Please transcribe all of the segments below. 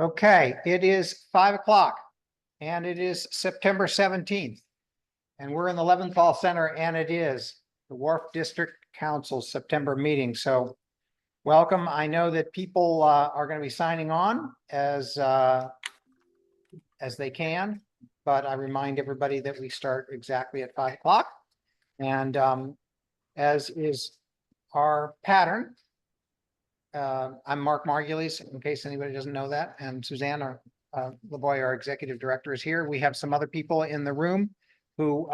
Okay, it is 5 o'clock and it is September 17th. And we're in the Leventhal Center and it is the Wharf District Council's September meeting. So welcome. I know that people are going to be signing on as they can, but I remind everybody that we start exactly at 5 o'clock. And as is our pattern, I'm Mark Margulies, in case anybody doesn't know that, and Suzanne, our LeBoy, our executive director, is here. We have some other people in the room who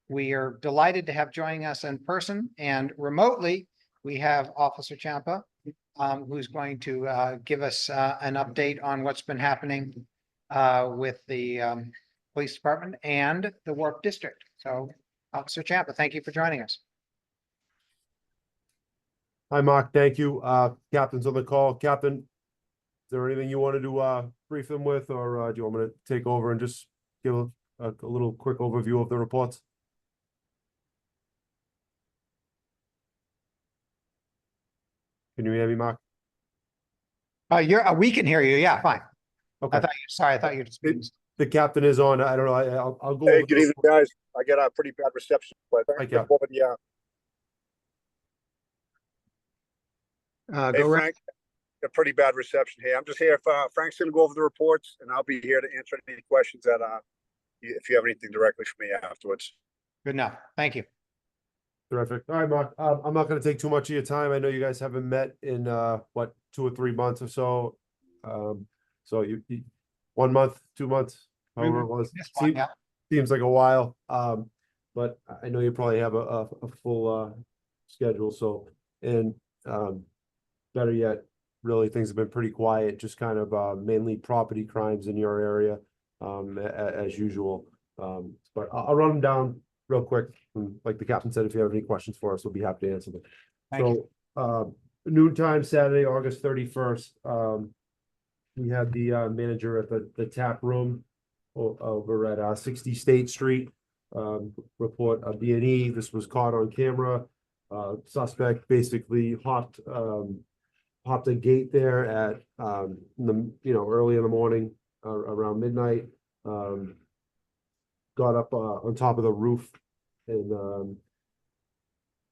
we are delighted to have joining us in person, and remotely we have Officer Champa, who's going to give us an update on what's been happening with the police department and the Wharf District. So, Officer Champa, thank you for joining us. Hi, Mark. Thank you. Captain's on the call. Captain, is there anything you wanted to brief them with, or do you want me to take over and just give a little quick overview of the reports? Can you hear me, Mark? We can hear you. Yeah, fine. Okay. I thought you were speaking. The captain is on. I don't know. I'll go. Hey, good evening, guys. I get a pretty bad reception, but Cap. Hey, Frank, a pretty bad reception here. I'm just here if Frank's going to go over the reports, and I'll be here to answer any questions that if you have anything directly for me afterwards. Good enough. Thank you. Terrific. All right, Mark. I'm not going to take too much of your time. I know you guys haven't met in 2 or 3 months or so. So you 1 month, 2 months, however it was. Seems like a while. But I know you probably have a full schedule. So, and better yet, really things have been pretty quiet, just kind of mainly property crimes in your area, as usual. But I'll run them down real quick. And like the captain said, if you have any questions for us, we'll be happy to answer them. So noontime Saturday, August 31st, we had the manager at the tap room over at 60 State Street report a B&E. This was caught on camera. Suspect basically hopped a gate there at early in the morning, around midnight. Got up on top of the roof and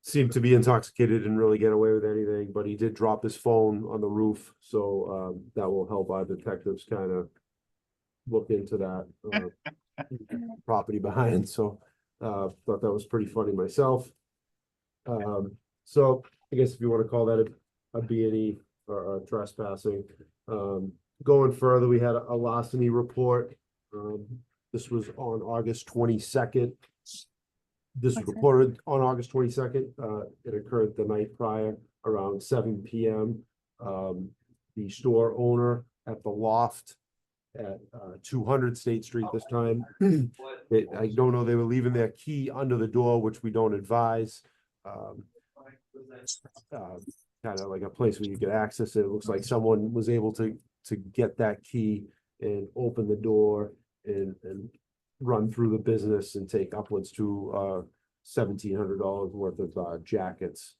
seemed to be intoxicated and really get away with anything, but he did drop his phone on the roof, so that will help our detectives kind of look into that property behind. So thought that was pretty funny myself. So I guess if you want to call that a B&E or trespassing. Going further, we had a larceny report. This was on August 22nd. This was reported on August 22nd. It occurred the night prior around 7 p.m. The store owner at the loft at 200 State Street this time. I don't know, they were leaving their key under the door, which we don't advise. Kind of like a place where you could access it. It looks like someone was able to get that key and open the door and run through the business and take upwards to $1,700 worth of jackets.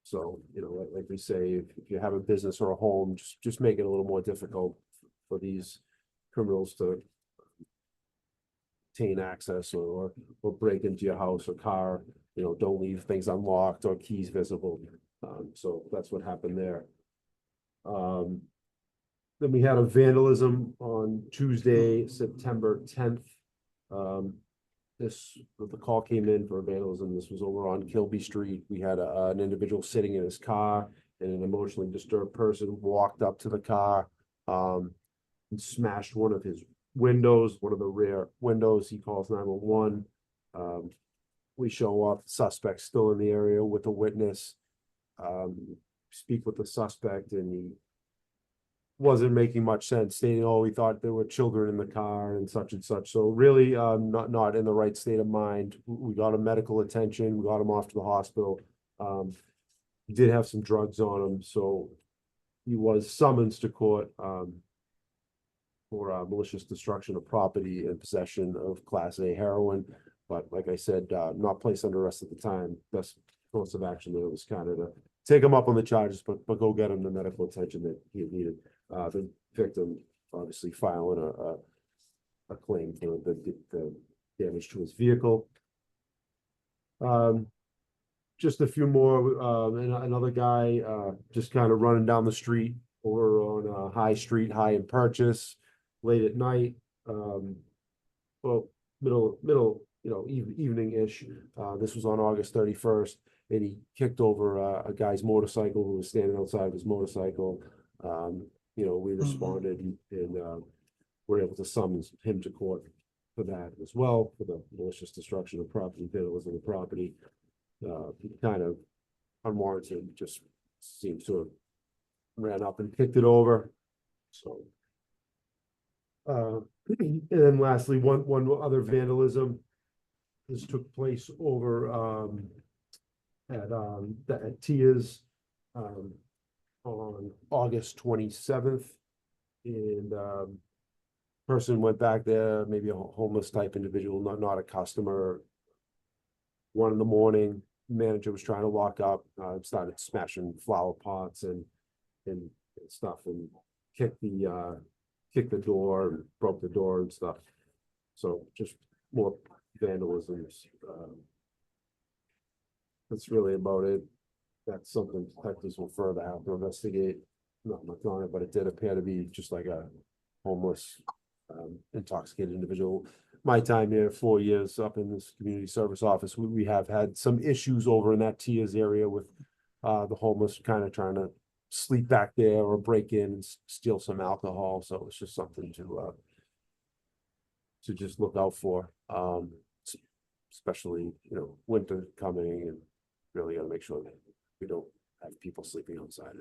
So, like we say, if you have a business or a home, just make it a little more difficult for these criminals to obtain access or break into your house or car. Don't leave things unlocked or keys visible. So that's what happened there. Then we had a vandalism on Tuesday, September 10th. The call came in for a vandalism. This was over on Kilby Street. We had an individual sitting in his car, and an emotionally disturbed person walked up to the car and smashed one of his windows, one of the rear windows. He calls 911. We show up, suspect still in the area with a witness. Speak with the suspect, and he wasn't making much sense, stating, "Oh, we thought there were children in the car and such." So really, not in the right state of mind. We got him medical attention. We got him off to the hospital. He did have some drugs on him, so he was summoned to court for malicious destruction of property and possession of Class A heroin. But like I said, not placed under arrest at the time. Best course of action there was kind of to take him up on the charges, but go get him the medical attention that he needed. The victim obviously filing a claim for the damage to his vehicle. Just a few more, and another guy, just kind of running down the street over on, High Street, High and Purchase, late at night. Well, middle, evening-ish. This was on August 31st, and he kicked over a guy's motorcycle who was standing outside of his motorcycle. We responded and were able to summons him to court for that as well, for the malicious destruction of property, vandalism of the property. Kind of unwarranted, just seems to have ran up and kicked it over. So, and then lastly, one other vandalism. This took place over at Tia's on August 27th, and person went back there, maybe a homeless type individual, not a customer. 1 a.m, manager was trying to lock up, started smashing flower pots and stuff, and kicked the door and broke the door and stuff. So just more vandalisms. That's really about it. That's something detectives will further have to investigate. Not much on it, but it did appear to be just like a homeless, intoxicated individual. My time here, 4 years up in this community service office, we have had some issues over in that Tia's area with the homeless kind of trying to sleep back there or break in and steal some alcohol. So it's just something to just look out for, especially winter coming, and really got to make sure that we don't have people sleeping outside.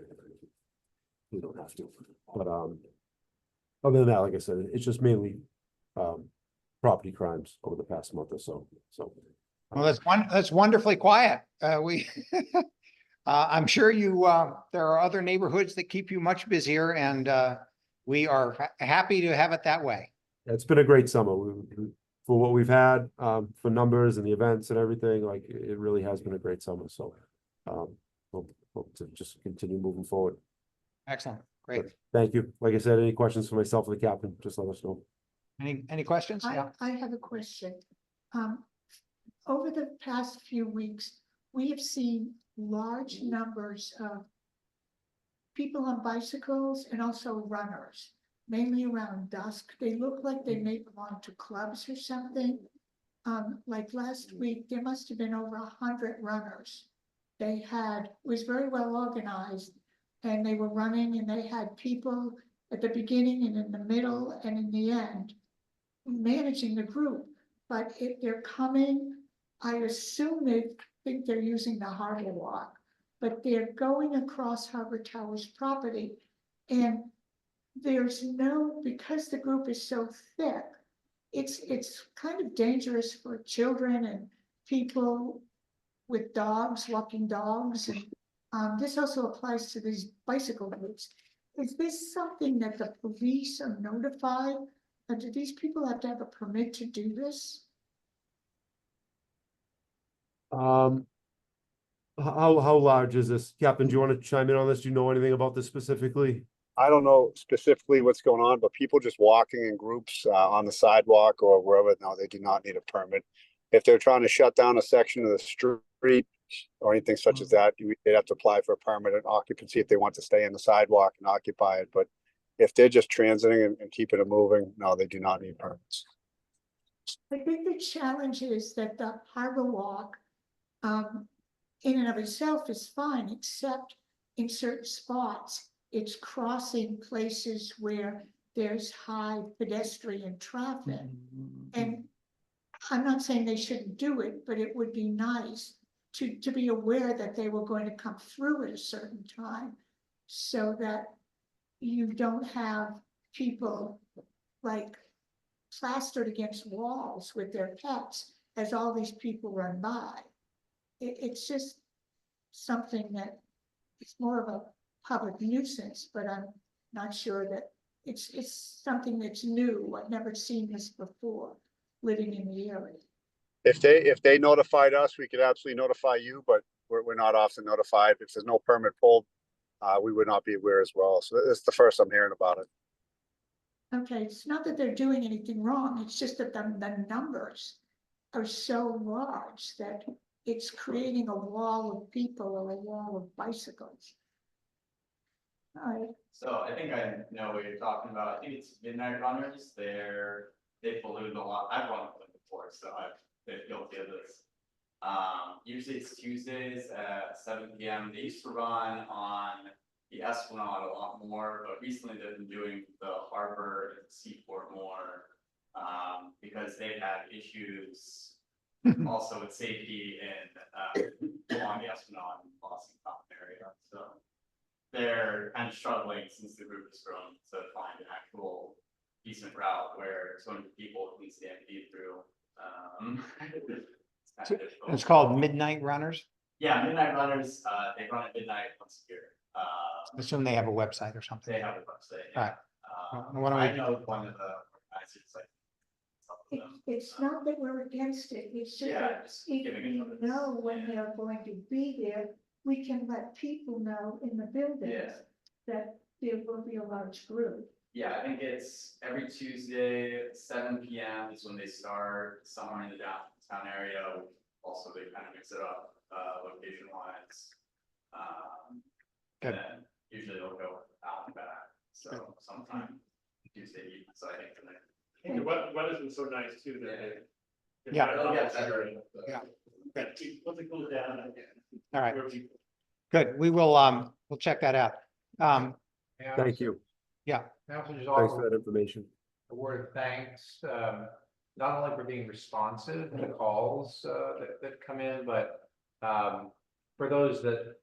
We don't have to, but other than that, like I said, it's just mainly property crimes over the past month or so. Well, that's wonderfully quiet. I'm sure there are other neighborhoods that keep you much busier, and we are happy to have it that way. It's been a great summer. For what we've had, for numbers and the events and everything, like it really has been a great summer. So hope to just continue moving forward. Excellent. Great. But thank you. Like I said, any questions for myself or the captain, just let us know. Any questions? Yeah. I have a question. Over the past few weeks, we have seen large numbers of people on bicycles and also runners, mainly around dusk. They look like they may belong to clubs or something. Like last week, there must have been over 100 runners. It was very well organized, and they were running, and they had people at the beginning and in the middle and in the end managing the group. But if they're coming, I assume they think they're using the Harbor Walk, but they're going across Harbor Towers property, and because the group is so thick, it's kind of dangerous for children and people with dogs, walking dogs, and this also applies to these bicycle groups. Is this something that the police are notified? Or do these people have to have a permit to do this? How large is this? Captain, do you want to chime in on this? Do you know anything about this specifically? I don't know specifically what's going on, but people just walking in groups on the sidewalk or wherever, no, they do not need a permit. If they're trying to shut down a section of the street or anything such as that, they'd have to apply for a permit and occupancy if they want to stay in the sidewalk and occupy it. But if they're just transiting and keeping it moving, no, they do not need permits. I think the challenge is that the Harbor Walk, in and of itself, is fine, except in certain spots, it's crossing places where there's high pedestrian traffic. And I'm not saying they shouldn't do it, but it would be nice to be aware that they were going to come through at a certain time, so that you don't have people like plastered against walls with their pets as all these people run by. It's just something that it's more of a public nuisance, but I'm not sure that it's something that's new. I've never seen this before, living in the area. If they notified us, we could absolutely notify you, but we're not often notified. If there's no permit pulled, we would not be aware as well. So it's the first I'm hearing about it. Okay, it's not that they're doing anything wrong, it's just that the numbers are so large that it's creating a wall of people or a wall of bicycles. All right, So I think I know what you're talking about. I think it's Midnight Runners. They ballooned a lot. I've run with them before, so I've been guilty of this. Usually it's Tuesdays at 7 p.m. They used to run on the Esplanade a lot more, but recently they've been doing the harbor and seaport more, because they've had issues also with safety and along the Esplanade and Boston area. So they're kind of struggling since the group has grown to find an actual decent route where 200 people can stampede through. It's kind of difficult. It's called Midnight Runners. Yeah, Midnight Runners, they run at midnight once a year. Assume they have a website or something. They have a website. All right. Why don't I we- know one of the organizers, like. some of them. it's not that we're against it, it's just Yeah, that just if giving we it notice. know when they're going to be there, we can let people know in the buildings Yeah. that there will be a large group. Yeah, I think it's every Tuesday, 7 p.m. is when they start, somewhere in the downtown area. Also, they kind of mix it up, location wise. Good. And then usually they'll go out and back, so sometime Tuesday evening, so I think tonight. And the weather's been so nice too that. Yeah. It'll get better. Yeah. Once it cools down. All right, where we- good. We will, we'll check that out. Thank you. Yeah. I also just Thanks for offer that information. a word of thanks, not only for being responsive to calls that come in, but for those that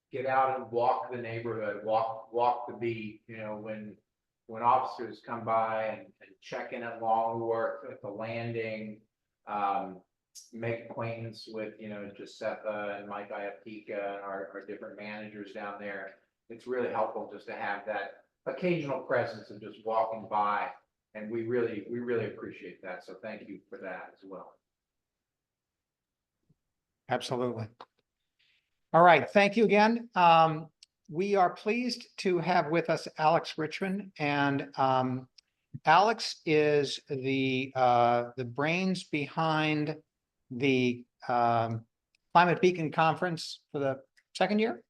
get out and walk the neighborhood, walk the beat, you know, when officers come by and check in at Longworth at the landing, make acquaintance with, you know, Giuseppe and Mike Iapika and our different managers down there. It's really helpful just to have that occasional presence of just walking by, and we really appreciate that. So thank you for that as well. Absolutely. All right, thank you again. We are pleased to have with us Alex Richmond, and Alex is the brains behind the Climate Beacon Conference for the second year.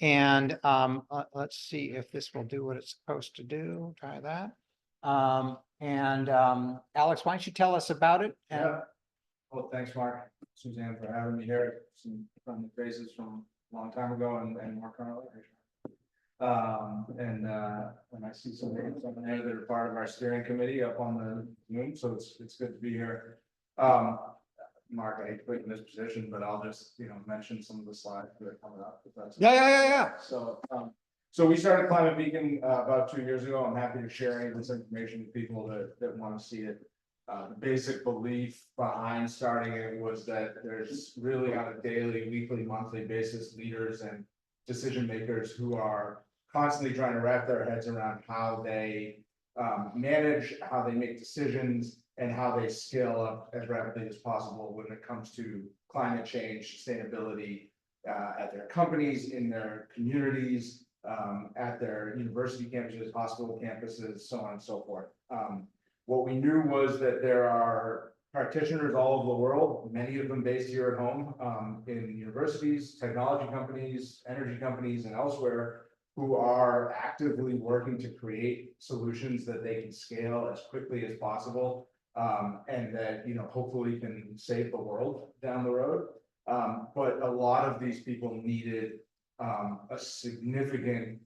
And let's see if this will do what it's supposed to do. Try that. Alex, why don't you tell us about it? And Yeah. Well, thanks, Mark, Suzanne, for having me here. Some friendly faces from a long time ago and more currently. And I see some names on there that are part of our steering committee up on the Zoom, so it's good to be here. Mark, I hate to put you in this position, but I'll just, mention some of the slides that are coming up. If that's yeah. So we started Climate Beacon about 2 years ago. I'm happy to share any of this information with people that want to see it. The basic belief behind starting it was that there's really on a daily, weekly, monthly basis, leaders and decision makers who are constantly trying to wrap their heads around how they manage, how they make decisions, and how they scale up as rapidly as possible when it comes to climate change, sustainability at their companies, in their communities, at their university campuses, hospital campuses, so on and so forth. What we knew was that there are practitioners all over the world, many of them based here at home, in universities, technology companies, energy companies, and elsewhere, who are actively working to create solutions that they can scale as quickly as possible, and that, hopefully can save the world down the road. But a lot of these people needed a significant,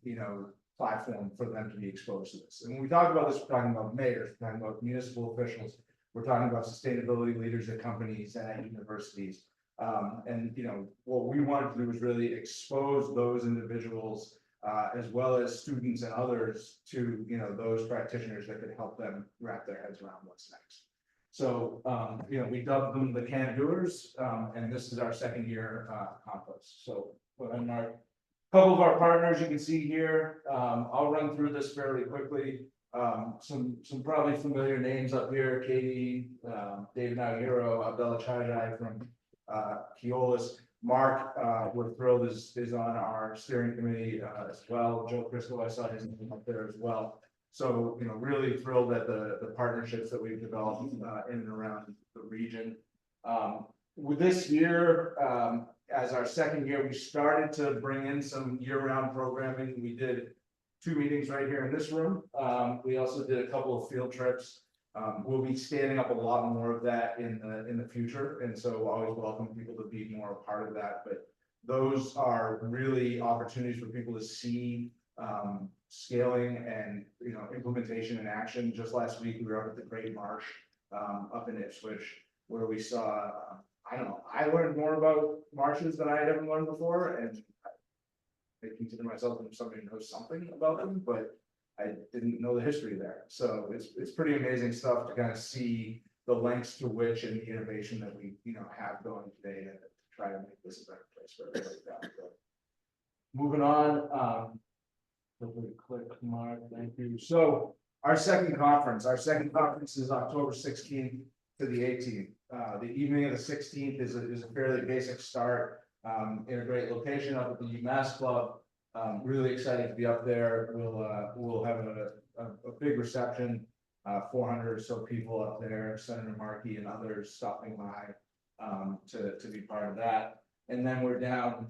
platform for them to be exposed to this. And when we talk about this, we're talking about mayors, we're talking about municipal officials, we're talking about sustainability leaders at companies and at universities. What we wanted to do was really expose those individuals, as well as students and others, to those practitioners that could help them wrap their heads around what's next. So we dubbed them the can-doers, and this is our second year conference. So a couple of our partners you can see here. I'll run through this fairly quickly. Some probably familiar names up here: Katie, David Naguero, Abdullah Chajai from Keolis. Mark, we're thrilled, is on our steering committee as well. Joe Christo, I saw his name up there as well. So, really thrilled at the partnerships that we've developed in and around the region. With this year, as our second year, we started to bring in some year-round programming. We did 2 meetings right here in this room. We also did a couple of field trips. We'll be standing up a lot more of that in the future, and so always welcome people to be more a part of that. But those are really opportunities for people to see scaling and implementation in action. Just last week, we were up at the Great Marsh up in Ipswich, where we saw, I learned more about marshes than I had ever learned before, and I consider myself somebody who knows something about them, but I didn't know the history there. So it's pretty amazing stuff to kind of see the lengths to which and the innovation that we have going today to try to make this a better place for everybody down the road. Moving on, hopefully click Mark, thank you. So our second conference is October 16th to the 18th. The evening of the 16th is a fairly basic start in a great location up at the UMass Club. Really excited to be up there. We'll have a big reception, 400 or so people up there, Senator Markey and others stopping by to be part of that. And then we're down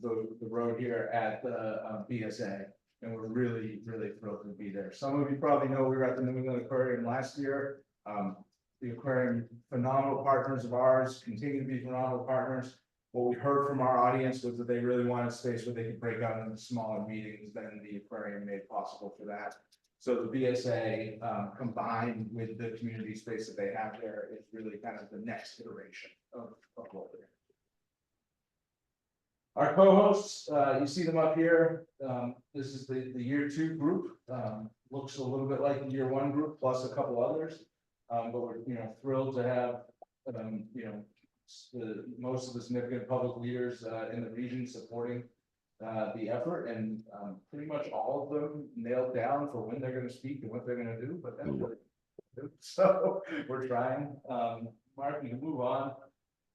the road here at the BSA, and we're really thrilled to be there. Some of you probably know we were at the New England Aquarium last year. The aquarium, phenomenal partners of ours, continue to be phenomenal partners. What we heard from our audience was that they really wanted space where they could break out into smaller meetings than the aquarium made possible for that. So the BSA combined with the community space that they have there is really kind of the next iteration of what we're doing. Our co-hosts, you see them up here. This is the year 2 group. Looks a little bit like the year 1 group plus a couple others. But we're thrilled to have most of the significant public leaders in the region supporting the effort, and pretty much all of them nailed down for when they're going to speak and what they're going to do. But that's what they do. So we're trying. Mark, you can move on.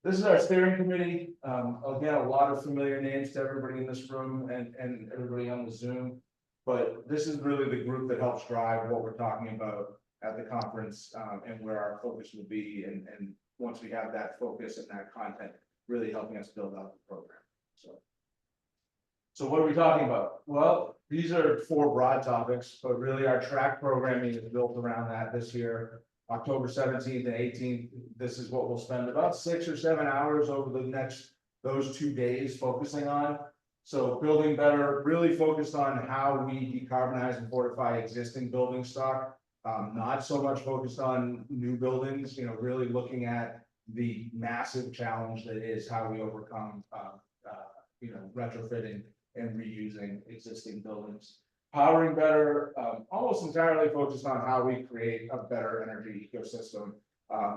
This is our steering committee. Again, a lot of familiar names to everybody in this room and everybody on the Zoom. But this is really the group that helps drive what we're talking about at the conference and where our focus will be. And once we have that focus and that content, really helping us build out the program. So what are we talking about? Well, these are 4 broad topics, but really our track programming is built around that this year. October 17th and 18th, this is what we'll spend about 6 or 7 hours over those 2 days focusing on. So building better, really focused on how we decarbonize and fortify existing building stock. Not so much focused on new buildings, really looking at the massive challenge that is how we overcome, retrofitting and reusing existing buildings. Powering better, almost entirely focused on how we create a better energy ecosystem,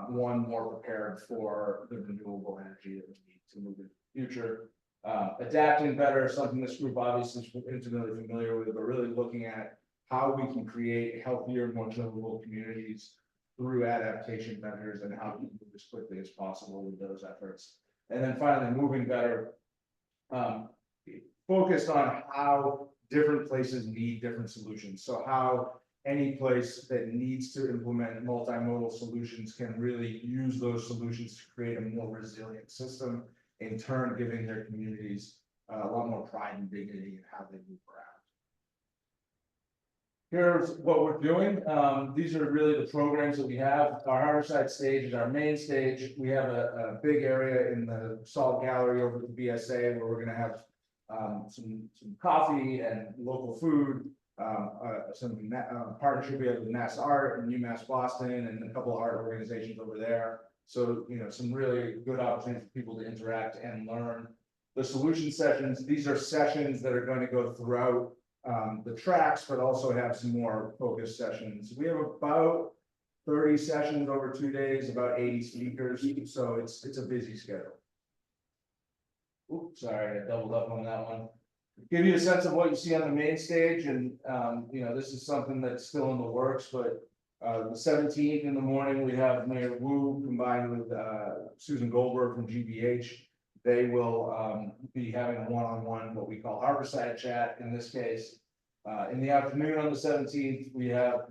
one more prepared for the renewable energy that we need to move in the future. Adapting better, something this group obviously is intimately familiar with, but really looking at how we can create healthier, more livable communities through adaptation measures and how we move as quickly as possible with those efforts. And then finally, moving better, focused on how different places need different solutions. So how any place that needs to implement multimodal solutions can really use those solutions to create a more resilient system, in turn giving their communities a lot more pride and dignity in how they move around. Here's what we're doing. These are really the programs that we have. Our Harborside stage is our main stage. We have a big area in the Salt Gallery over at the BSA where we're going to have some coffee and local food, some partnership we have with Mass Art and UMass Boston and a couple of art organizations over there. So, some really good opportunities for people to interact and learn. The solution sessions, these are sessions that are going to go throughout the tracks, but also have some more focused sessions. We have about 30 sessions over 2 days, about 80 speakers. So it's a busy schedule. Oops, sorry, I doubled up on that one. Give you a sense of what you see on the main stage, and this is something that's still in the works, but the 17th in the morning, we have Mayor Wu combined with Susan Goldberg from GBH. They will be having a one-on-one, what we call Harborside chat in this case. In the afternoon on the 17th, we have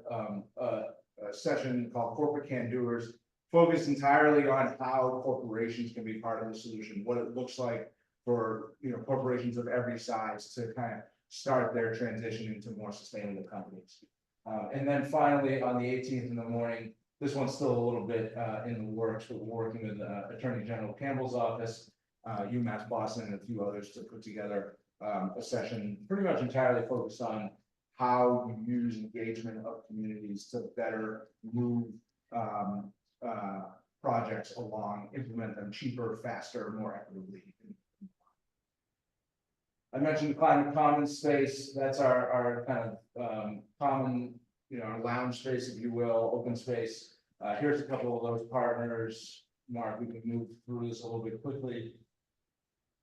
a session called Corporate Can-Doers, focused entirely on how corporations can be part of the solution, what it looks like for corporations of every size to kind of start their transition into more sustainable companies. And then finally, on the 18th in the morning, this one's still a little bit in the works, but we're working with Attorney General Campbell's office, UMass Boston, and a few others to put together a session pretty much entirely focused on how you use engagement of communities to better move projects along, implement them cheaper, faster, more equitably. I mentioned Climate Commons space. That's our kind of common, our lounge space, if you will, open space. Here's a couple of those partners. Mark, we can move through this a little bit quickly.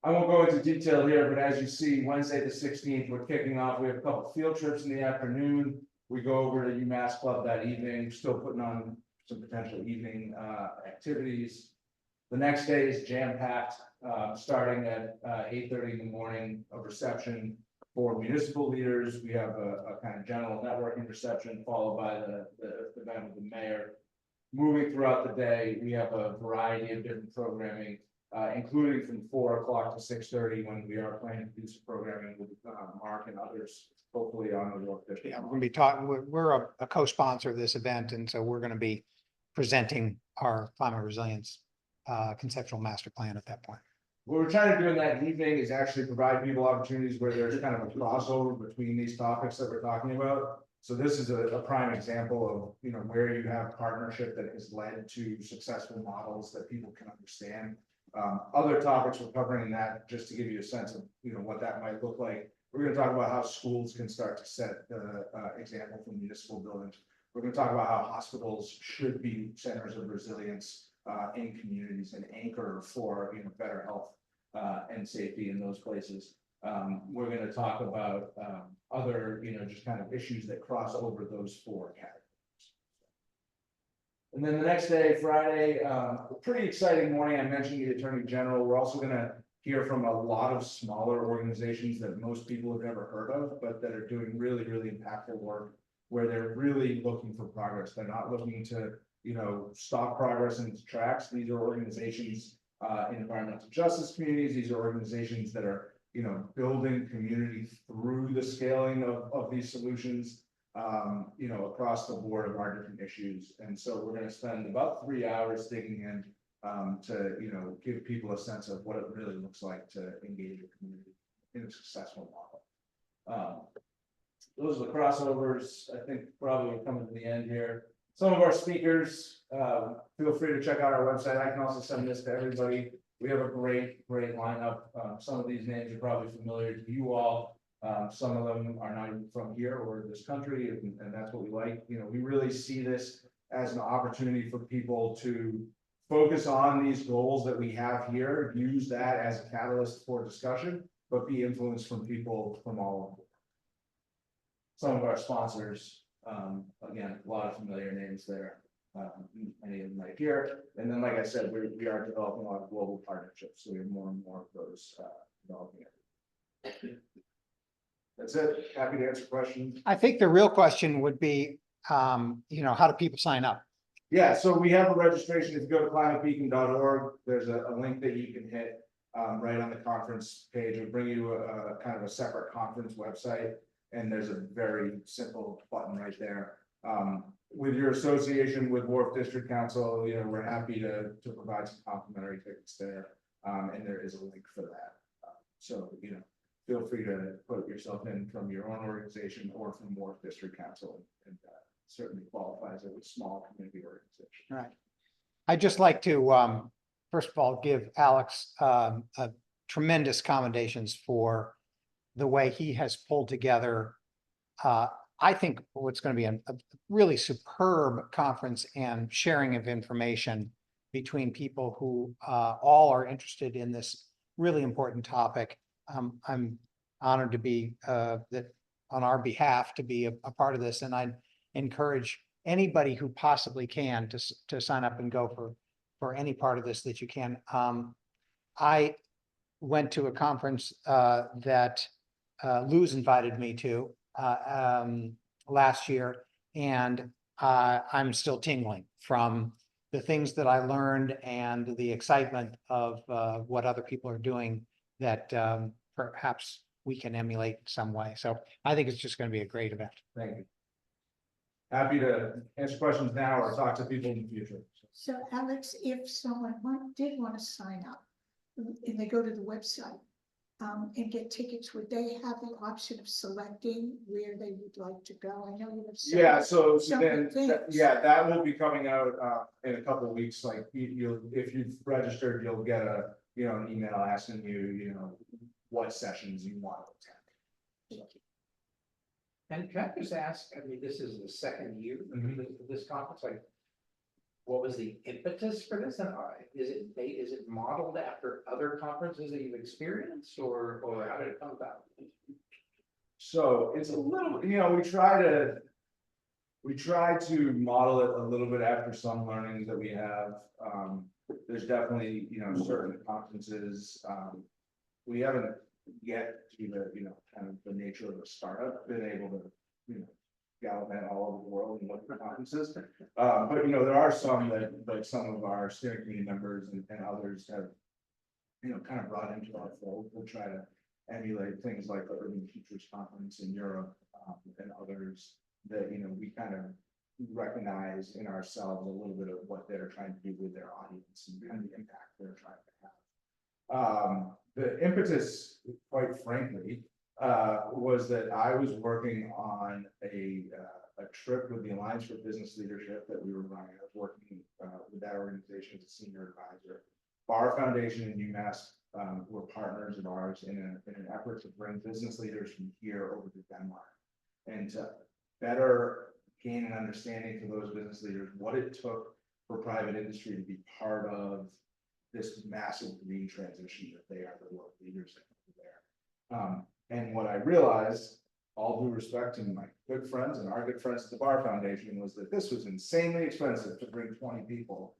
I won't go into detail here, but as you see, Wednesday the 16th, we're kicking off. We have a couple of field trips in the afternoon. We go over to UMass Club that evening, still putting on some potential evening activities. The next day is jam-packed, starting at 8:30 in the morning, a reception for municipal leaders. We have a kind of general networking reception, followed by the event with the mayor. Moving throughout the day, we have a variety of different programming, including from 4 o'clock to 6:30, when we are planning to do some programming with Mark and others, hopefully on the Wharf District. Yeah, we're gonna be talking, we're a co-sponsor of this event, and so we're gonna be presenting our climate resilience conceptual master plan at that point. What we're trying to do in that evening is actually provide people opportunities where there's kind of a crossover between these topics that we're talking about. So this is a prime example of, where you have partnership that has led to successful models that people can understand. Other topics we're covering in that, just to give you a sense of, what that might look like. We're going to talk about how schools can start to set the example for municipal buildings. We're going to talk about how hospitals should be centers of resilience in communities, and anchor for better health and safety in those places. We're going to talk about other just kind of issues that cross over those 4 categories. And then the next day, Friday, a pretty exciting morning. I mentioned the Attorney General. We're also going to hear from a lot of smaller organizations that most people have never heard of, but that are doing really, really impactful work, where they're really looking for progress. They're not looking to stop progress in its tracks. These are organizations in environmental justice communities. These are organizations that are building community through the scaling of these solutions, across the board of our different issues. And so we're going to spend about 3 hours digging in to give people a sense of what it really looks like to engage a community in a successful model. Those are the crossovers. I think probably we're coming to the end here. Some of our speakers, feel free to check out our website. I can also send this to everybody. We have a great lineup. Some of these names are probably familiar to you all. Some of them are not even from here or this country, and that's what we like. We really see this as an opportunity for people to focus on these goals that we have here, use that as a catalyst for discussion, but be influenced from people from all over. Some of our sponsors, again, a lot of familiar names there. Many of them right here. And then, like I said, we are developing a lot of global partnerships, so we have more and more of those developing. That's it. Happy to answer questions. I think the real question would be, how do people sign up? Yeah, so we have a registration. If you go to climatebeacon.org, there's a link that you can hit right on the conference page. It'll bring you a kind of a separate conference website, and there's a very simple button right there. With your association with Wharf District Council, we're happy to provide some complimentary tickets there, and there is a link for that. So feel free to put yourself in from your own organization or from Wharf District Council, and certainly qualifies as a small community organization. Right. I'd just like to, first of all, give Alex tremendous commendations for the way he has pulled together, I think, what's going to be a really superb conference and sharing of information between people who all are interested in this really important topic. I'm honored to be that on our behalf to be a part of this, and I encourage anybody who possibly can to sign up and go for any part of this that you can. I went to a conference that Lou's invited me to last year. And I'm still tingling from the things that I learned and the excitement of what other people are doing that perhaps we can emulate in some way. So I think it's just going to be a great event. Thank you. Happy to answer questions now or talk to people in the future. So Alex, if someone did want to sign up and they go to the website and get tickets, would they have the option of selecting where they would like to go? I know you have. Yeah, so several then, things. that will be coming out in a couple of weeks. Like you'll, if you've registered, you'll get a, an email asking you, what sessions you want to attend. And can I just ask, I mean, this is the second year of this conference, like, what was the impetus for this? And is it modeled after other conferences that you've experienced, or how did it come about? So it's a little, we try to model it a little bit after some learnings that we have. There's definitely, certain conferences, we haven't yet, to the, kind of the nature of a startup, been able to, gallivant all over the world and look for conferences. But there are some that, like some of our steering committee members and others have, kind of brought into our fold. We'll try to emulate things like the Urban Futures Conference in Europe, and others that, we kind of recognize in ourselves a little bit of what they're trying to do with their audience and kind of the impact they're trying to have. The impetus, quite frankly, was that I was working on a trip with the Alliance for Business Leadership that we were running. I was working with that organization as a senior advisor. Bar Foundation and UMass were partners of ours in an effort to bring business leaders from here over to Denmark, and to better gain an understanding for those business leaders what it took for private industry to be part of this massive green transition that they are the world leaders in over there. And what I realized, all due respect to my good friends and our good friends at the Bar Foundation, was that this was insanely expensive to bring 20 people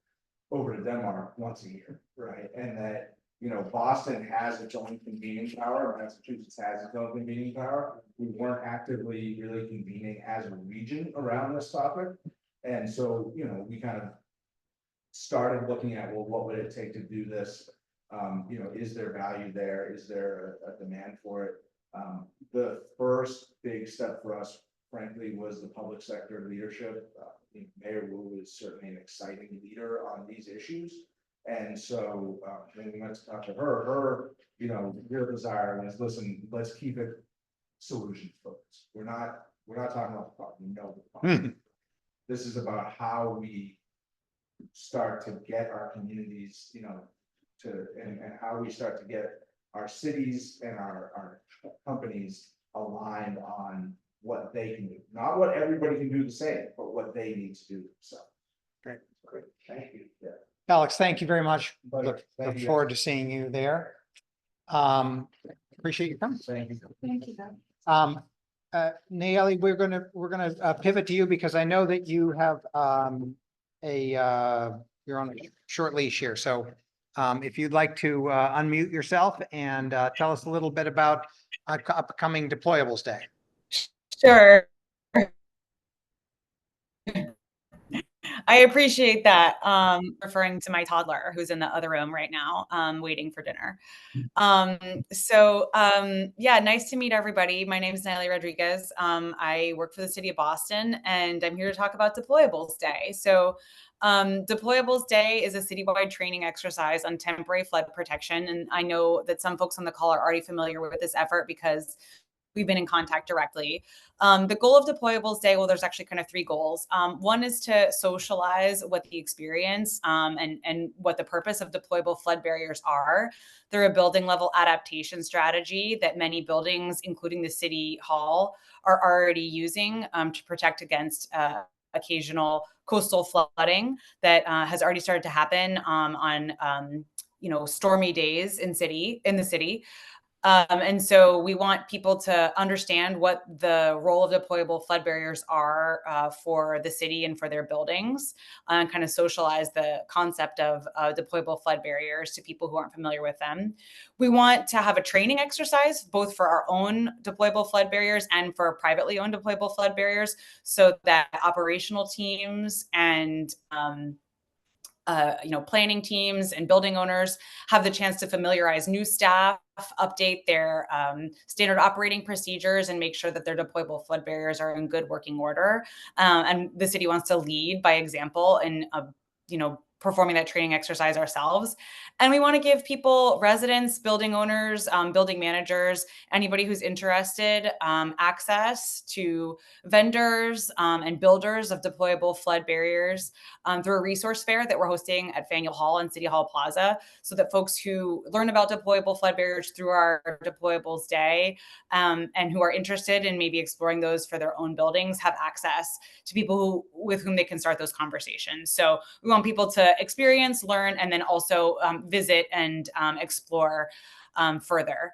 over to Denmark once a year, right? And that, Boston has its own convening power, Massachusetts has its own convening power. We weren't actively really convening as a region around this topic. And so, we kind of started looking at, well, what would it take to do this? Is there value there? Is there a demand for it? The first big step for us, frankly, was the public sector leadership. Mayor Wu is certainly an exciting leader on these issues. And so when we went to talk to her, real desire was, listen, let's keep it solution focused. We're not talking about the problem. We know the problem. This is about how we start to get our communities, and how we start to get our cities and our companies aligned on what they can do, not what everybody can do the same, but what they need to do themselves. Great, thank you. Yeah. Alex, thank you very much. Pleasure. Thank Look you. forward to seeing you there. Appreciate your time. Thank you. Thank you. Nayeli, we're gonna pivot to you because I know that you have you're on a short leash here. So if you'd like to unmute yourself and tell us a little bit about upcoming Deployables Day. Sure. I appreciate that. Referring to my toddler who's in the other room right now, waiting for dinner. Yeah, nice to meet everybody. My name is Nayeli Rodriguez. I work for the city of Boston, and I'm here to talk about Deployables Day. So Deployables Day is a citywide training exercise on temporary flood protection. And I know that some folks on the call are already familiar with this effort because we've been in contact directly. The goal of Deployables Day, well, there's actually kind of three goals. One is to socialize what the experience and what the purpose of deployable flood barriers are. They're a building level adaptation strategy that many buildings, including the city hall, are already using to protect against occasional coastal flooding that has already started to happen on stormy days in the city. And so we want people to understand what the role of deployable flood barriers are for the city and for their buildings, and kind of socialize the concept of deployable flood barriers to people who aren't familiar with them. We want to have a training exercise, both for our own deployable flood barriers and for privately owned deployable flood barriers, so that operational teams and planning teams and building owners have the chance to familiarize new staff, update their standard operating procedures, and make sure that their deployable flood barriers are in good working order. And the city wants to lead by example and performing that training exercise ourselves. And we want to give people, residents, building owners, building managers, anybody who's interested, access to vendors and builders of deployable flood barriers through a resource fair that we're hosting at Faneuil Hall and City Hall Plaza, so that folks who learn about deployable flood barriers through our Deployables Day and who are interested in maybe exploring those for their own buildings have access to people with whom they can start those conversations. So we want people to experience, learn, and then also visit and explore further.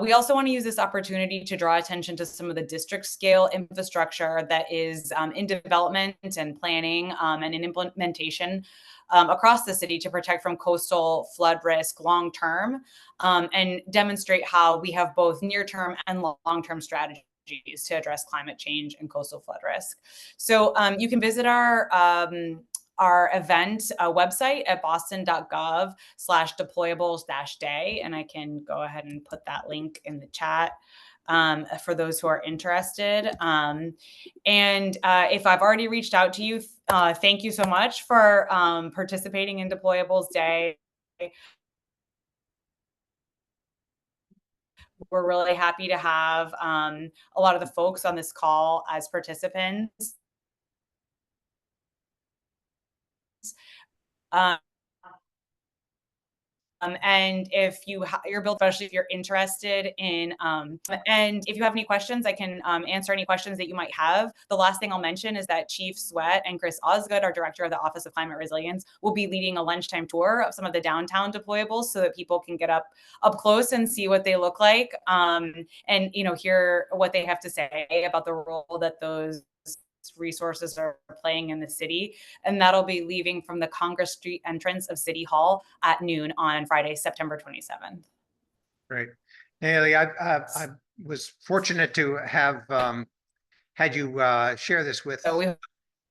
We also want to use this opportunity to draw attention to some of the district scale infrastructure that is in development and planning and in implementation across the city to protect from coastal flood risk long term, and demonstrate how we have both near term and long term strategies to address climate change and coastal flood risk. So you can visit our event website at boston.gov/deployables-day. And I can go ahead and put that link in the chat for those who are interested. And if I've already reached out to you, thank you so much for participating in Deployables Day. We're really happy to have a lot of the folks on this call as participants. And if your build, especially if you're interested in, and if you have any questions, I can answer any questions that you might have. The last thing I'll mention is that Chief Sweat and Chris Osgood, our director of the Office of Climate Resilience, will be leading a lunchtime tour of some of the downtown deployables so that people can get up close and see what they look like, and hear what they have to say about the role that those resources are playing in the city. And that'll be leaving from the Congress Street entrance of City Hall at noon on Friday, September 27th. Great. Nayeli, I was fortunate to have had you share this with So we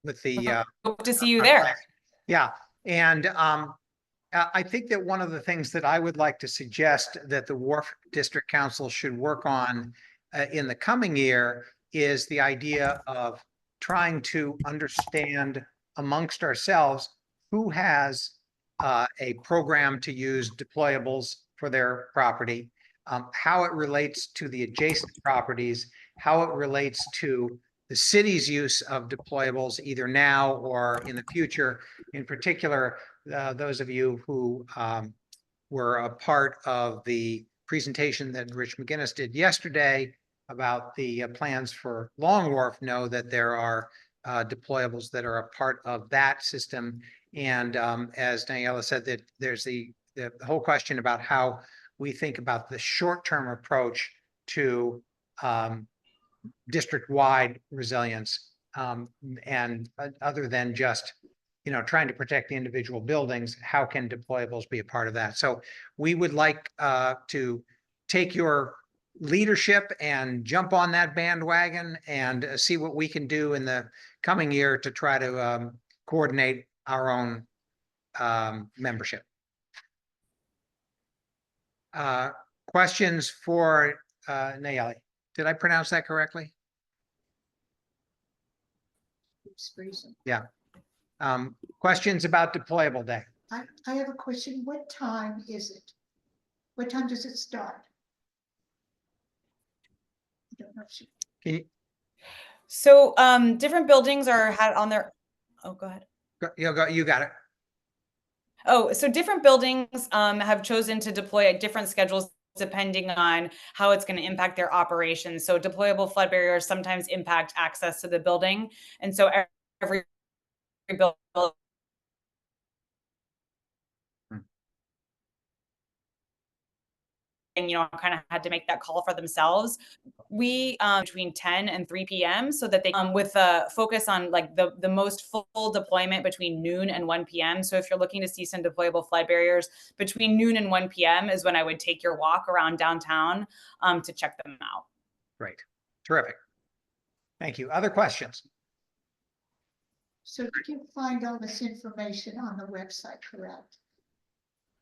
the hope to see you there. Yeah. And I think that one of the things that I would like to suggest that the Wharf District Council should work on in the coming year is the idea of trying to understand amongst ourselves who has a program to use deployables for their property, how it relates to the adjacent properties, how it relates to the city's use of deployables either now or in the future. In particular, those of you who were a part of the presentation that Rich McGinnis did yesterday about the plans for Long Wharf know that there are deployables that are a part of that system. And as Nayeli said, that there's the whole question about how we think about the short-term approach to district-wide resilience, and other than just trying to protect the individual buildings, how can deployables be a part of that? So we would like to take your leadership and jump on that bandwagon and see what we can do in the coming year to try to coordinate our own membership. Questions for Nayeli? Did I pronounce that correctly? Yeah. Questions about Deployable Day? I have a question. What time is it? What time does it start? I don't know if she... Can you, So different buildings had on their, oh, go ahead. you got it. Oh, so different buildings have chosen to deploy at different schedules depending on how it's going to impact their operations. So deployable flood barriers sometimes impact access to the building. And so every building kind of had to make that call for themselves. We between 10 and 3 p.m. so that they with a focus on like the most full deployment between noon and 1 p.m. So if you're looking to see some deployable flood barriers between noon and 1 p.m. is when I would take your walk around downtown to check them out. Great. Terrific. Thank you. Other questions? So you can find all this information on the website, correct?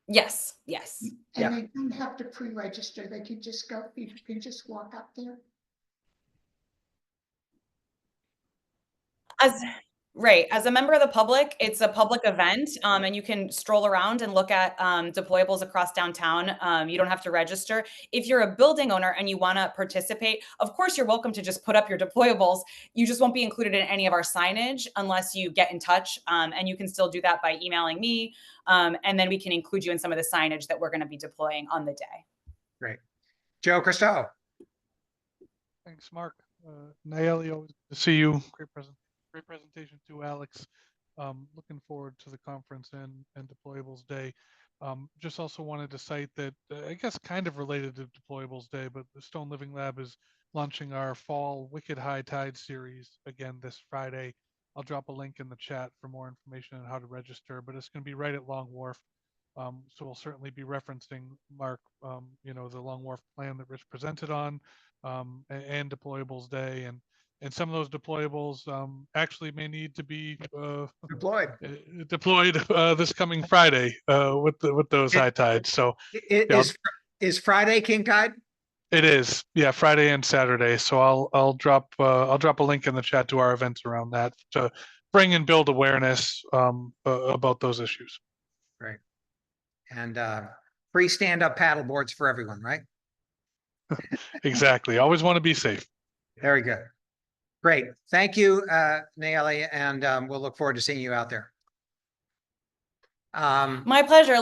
Yes. Yes. Yeah. And they don't have to pre-register, they can just go, you can just walk up there. As a member of the public, it's a public event, and you can stroll around and look at deployables across downtown. You don't have to register. If you're a building owner and you want to participate, of course, you're welcome to just put up your deployables. You just won't be included in any of our signage unless you get in touch, and you can still do that by emailing me, and then we can include you in some of the signage that we're going to be deploying on the day. Great. Joe Christo. Thanks, Mark. Nayeli, always good to see you. Great presentation too, Alex. Looking forward to the conference and Deployables Day. Just also wanted to cite that, I guess kind of related to Deployables Day, but the Stone Living Lab is launching our fall Wicked High Tide series again this Friday. I'll drop a link in the chat for more information on how to register, but it's going to be right at Long Wharf. So we'll certainly be referencing, Mark, the Long Wharf plan that Rich presented on, and Deployables Day, and some of those deployables actually may need to be deployed this coming Friday with those high tides. So is Friday King Tide? It is, yeah, Friday and Saturday. So I'll drop a link in the chat to our events around that to bring and build awareness about those issues. Right. And free stand-up paddle boards for everyone, right? Exactly. Always want to be safe. Very good. Great. Thank you, Nayeli, and we'll look forward to seeing you out there. My pleasure.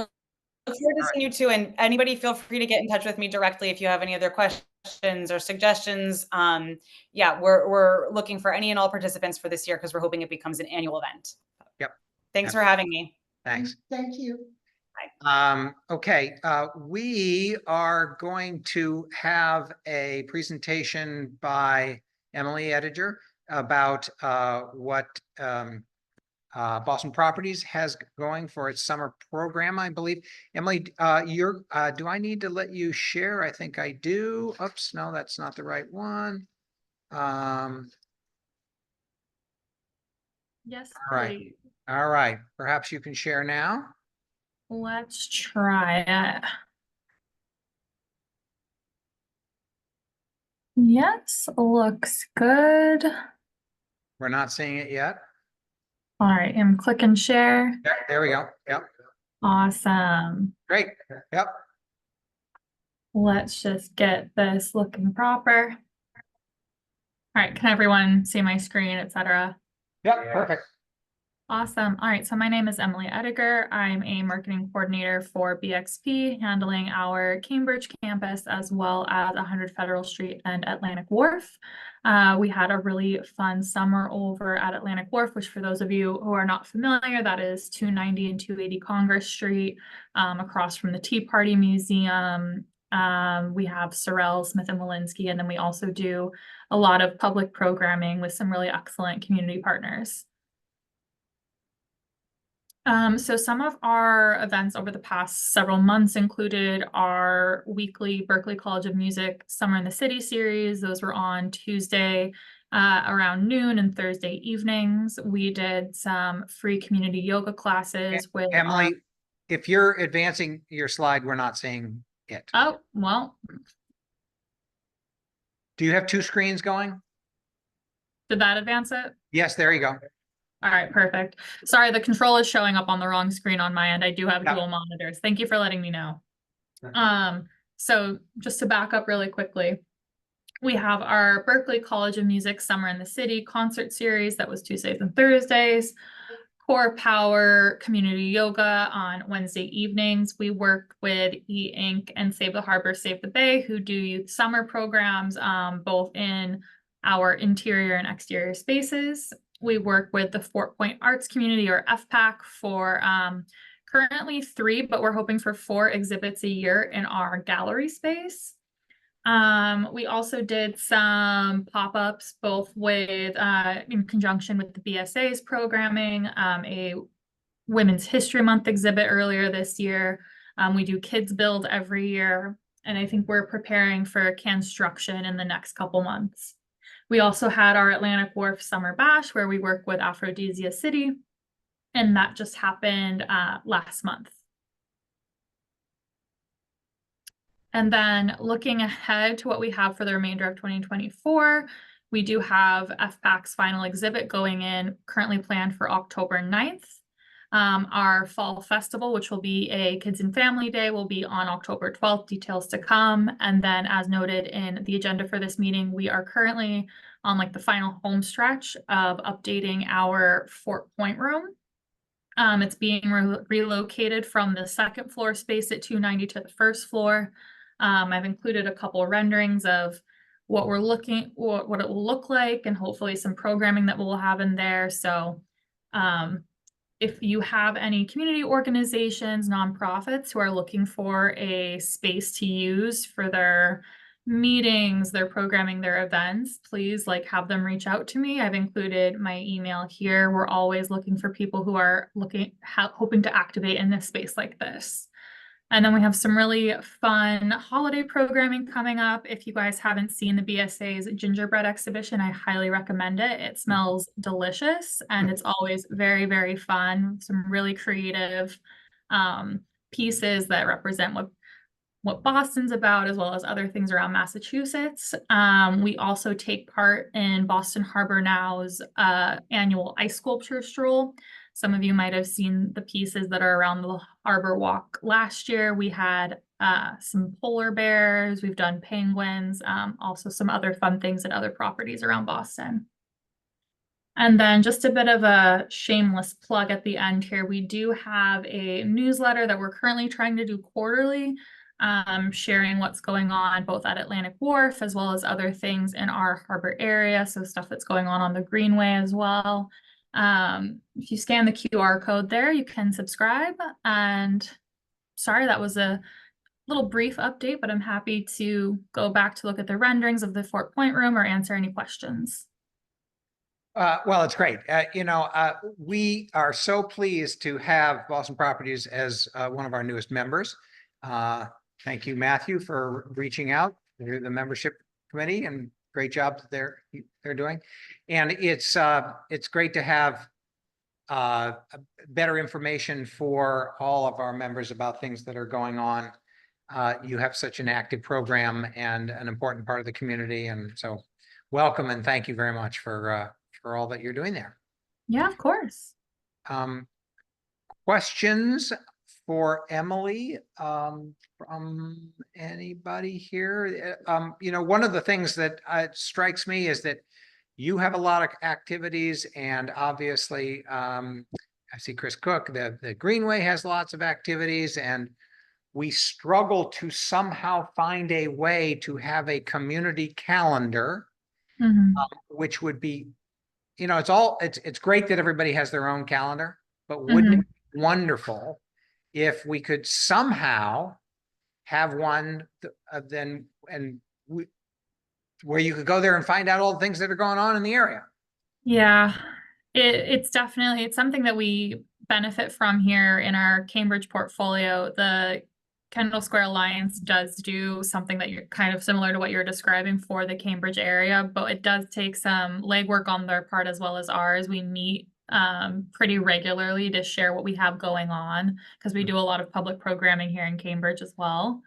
Look forward to seeing you too. And anybody feel free to get in touch with me directly if you have any other questions or suggestions. Yeah, we're looking for any and all participants for this year because we're hoping it becomes an annual event. Yep. Thanks for having me. Thanks. Thank you. Okay, we are going to have a presentation by Emily Ediger about what Boston Properties has going for its summer program, I believe. Emily, do I need to let you share? I think I do. Oops, no, that's not the right one. Yes, all right. please. All right, perhaps you can share now. Let's try it. Yes, looks good. We're not seeing it yet. All right, I'm clicking share. There we go. Yep. Awesome. Great. Yep. Let's just get this looking proper. All right, can everyone see my screen, etc.? Yep, perfect. Awesome. All right, so my name is Emily Ediger. I'm a marketing coordinator for BXP, handling our Cambridge campus as well as 100 Federal Street and Atlantic Wharf. We had a really fun summer over at Atlantic Wharf, which for those of you who are not familiar, that is 290 and 280 Congress Street, across from the Tea Party Museum. We have Sorrell, Smith and Walensky, and then we also do a lot of public programming with some really excellent community partners. So some of our events over the past several months included our weekly Berklee College of Music Summer in the City series. Those were on Tuesday around noon and Thursday evenings. We did some free community yoga classes with Emily, if you're advancing your slide, we're not seeing it. Oh, well. Do you have two screens going? Did that advance it? Yes, there you go. All right, perfect. Sorry, the control is showing up on the wrong screen on my end. I do have dual monitors. Thank you for letting me know. So just to back up really quickly, we have our Berklee College of Music Summer in the City concert series that was Tuesdays and Thursdays. Core Power Community Yoga on Wednesday evenings. We work with E-Ink and Save the Harbor, Save the Bay, who do youth summer programs, both in our interior and exterior spaces. We work with the Fort Point Arts Community, or FPAC, for currently 3, but we're hoping for 4 exhibits a year in our gallery space. We also did some pop-ups both with in conjunction with the BSA's programming, a Women's History Month exhibit earlier this year. We do Kids Build every year, and I think we're preparing for construction in the next couple months. We also had our Atlantic Wharf Summer Bash where we work with Aphrodisia City, and that just happened last month. And then looking ahead to what we have for the remainder of 2024, we do have FPAC's final exhibit going in, currently planned for October 9th. Our fall festival, which will be a Kids and Family Day, will be on October 12th, details to come. And then as noted in the agenda for this meeting, we are currently on like the final home stretch of updating our Fort Point room. It's being relocated from the 2nd floor space at 290 to the 1st floor. I've included a couple renderings of what we're looking, what it will look like, and hopefully some programming that we'll have in there. So if you have any community organizations, nonprofits who are looking for a space to use for their meetings, their programming, their events, please have them reach out to me. I've included my email here. We're always looking for people who are hoping to activate in this space like this. And then we have some really fun holiday programming coming up. If you guys haven't seen the BSA's gingerbread exhibition, I highly recommend it. It smells delicious and it's always very, very fun. Some really creative pieces that represent what Boston's about, as well as other things around Massachusetts. We also take part in Boston Harbor Now's annual ice sculpture stroll. Some of you might have seen the pieces that are around the Harbor Walk last year. We had some polar bears, we've done penguins, also some other fun things at other properties around Boston. And then just a bit of a shameless plug at the end here. We do have a newsletter that we're currently trying to do quarterly, sharing what's going on both at Atlantic Wharf as well as other things in our harbor area. So stuff that's going on the Greenway as well. If you scan the QR code there, you can subscribe. And sorry, that was a little brief update, but I'm happy to go back to look at the renderings of the Fort Point room or answer any questions. Well, it's great. We are so pleased to have Boston Properties as one of our newest members. Thank you, Matthew, for reaching out to the membership committee, and great job that they're doing. And it's great to have better information for all of our members about things that are going on. You have such an active program and an important part of the community, and so welcome and thank you very much for all that you're doing there. Yeah, of course. Questions for Emily from anybody here? One of the things that strikes me is that you have a lot of activities, and obviously I see Chris Cook, the Greenway has lots of activities, and we struggle to somehow find a way to have a community calendar, which would be, it's great that everybody has their own calendar, but wouldn't it be wonderful if we could somehow have one where you could go there and find out all the things that are going on in the area? Yeah, it's definitely, it's something that we benefit from here in our Cambridge portfolio. The Kendall Square Alliance does do something that you're kind of similar to what you're describing for the Cambridge area, but it does take some legwork on their part as well as ours. We meet pretty regularly to share what we have going on, because we do a lot of public programming here in Cambridge as well.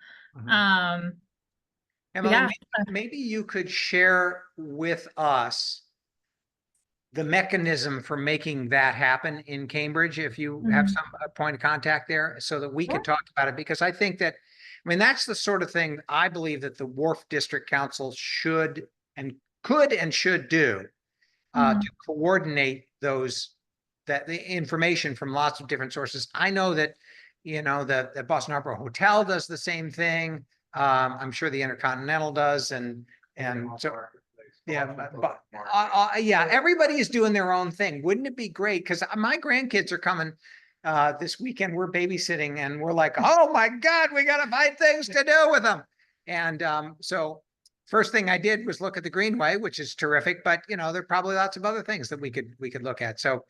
Emily, maybe you could share with us the mechanism for making that happen in Cambridge, if you have some point of contact there, so that we can talk about it, because I think that, that's the sort of thing I believe that the Wharf District Council should and could and should do to coordinate the information from lots of different sources. I know that, the Boston Harbor Hotel does the same thing. I'm sure the Intercontinental does, and so yeah, everybody is doing their own thing. Wouldn't it be great? Because my grandkids are coming this weekend we're babysitting and we're like, oh my God, we gotta find things to do with them. And so first thing I did was look at the Greenway, which is terrific, but there are probably lots of other things that we could look at. So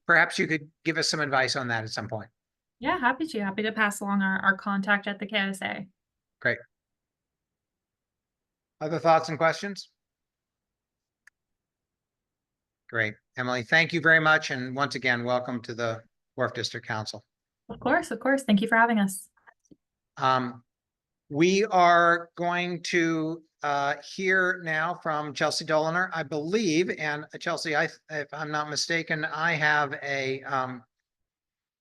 perhaps you could give us some advice on that at some point. Yeah, happy to pass along our contact at the KSA. Great. Other thoughts and questions? Great. Emily, thank you very much. And once again, welcome to the Wharf District Council. Of course. Thank you for having us. We are going to hear now from Chelsea Doliner, I believe. And Chelsea, if I'm not mistaken, I have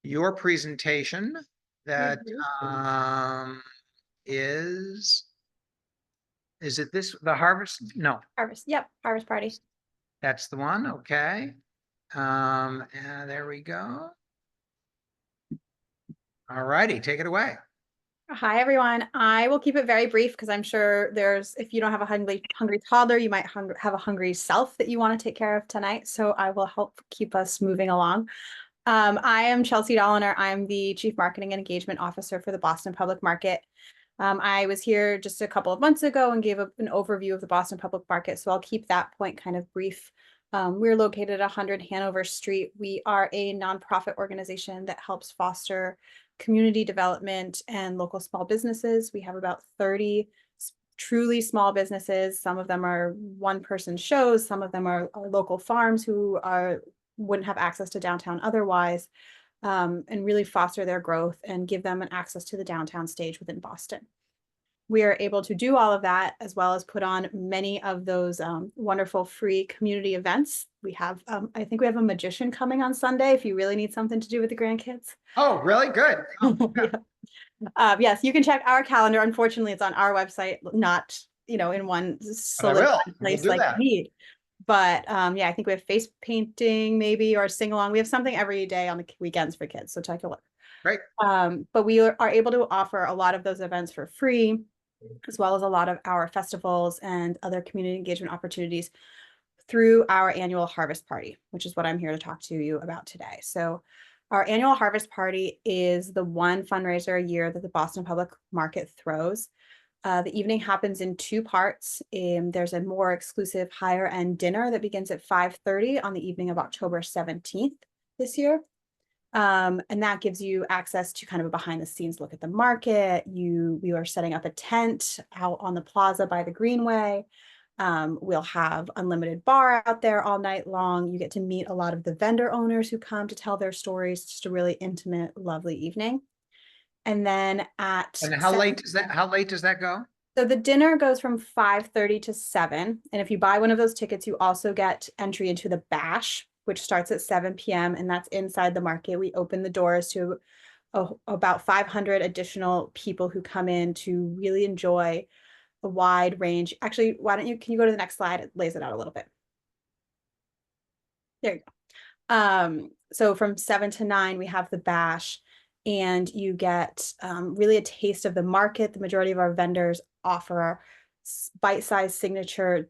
your presentation that is it the harvest? No. Harvest. Yep. Harvest party. That's the one. Okay. And there we go. All righty, take it away. Hi, everyone. I will keep it very brief because I'm sure if you don't have a hungry toddler, you might have a hungry self that you want to take care of tonight. So I will help keep us moving along. I am Chelsea Doliner. I'm the Chief Marketing and Engagement Officer for the Boston Public Market. I was here just a couple of months ago and gave an overview of the Boston Public Market. So I'll keep that point kind of brief. We're located at 100 Hanover Street. We are a nonprofit organization that helps foster community development and local small businesses. We have about 30 truly small businesses. Some of them are one-person shows. Some of them are local farms who wouldn't have access to downtown otherwise, and really foster their growth and give them an access to the downtown stage within Boston. We are able to do all of that as well as put on many of those wonderful free community events. We have, I think we have a magician coming on Sunday if you really need something to do with the grandkids. Oh, really? Good. Oh, yeah. Yes, you can check our calendar. Unfortunately, it's on our website, not, in one solidified place like you need. But yeah, I think we have face painting maybe, or sing along. We have something every day on the weekends for kids. So take a look. Great. But we are able to offer a lot of those events for free, as well as a lot of our festivals and other community engagement opportunities through our annual harvest party, which is what I'm here to talk to you about today. So our annual harvest party is the one fundraiser a year that the Boston Public Market throws. The evening happens in two parts. There's a more exclusive higher end dinner that begins at 5:30 on the evening of October 17th this year. And that gives you access to kind of a behind the scenes look at the market. We are setting up a tent out on the plaza by the Greenway. We'll have unlimited bar out there all night long. You get to meet a lot of the vendor owners who come to tell their stories. Just a really intimate, lovely evening. And then And how late does that go? So the dinner goes from 5:30 to 7. And if you buy one of those tickets, you also get entry into the bash, which starts at 7 p.m. and that's inside the market. We open the doors to about 500 additional people who come in to really enjoy a wide range. Actually, can you go to the next slide? It lays it out a little bit. There you go. So from 7 to 9, we have the bash, and you get really a taste of the market. The majority of our vendors offer bite-sized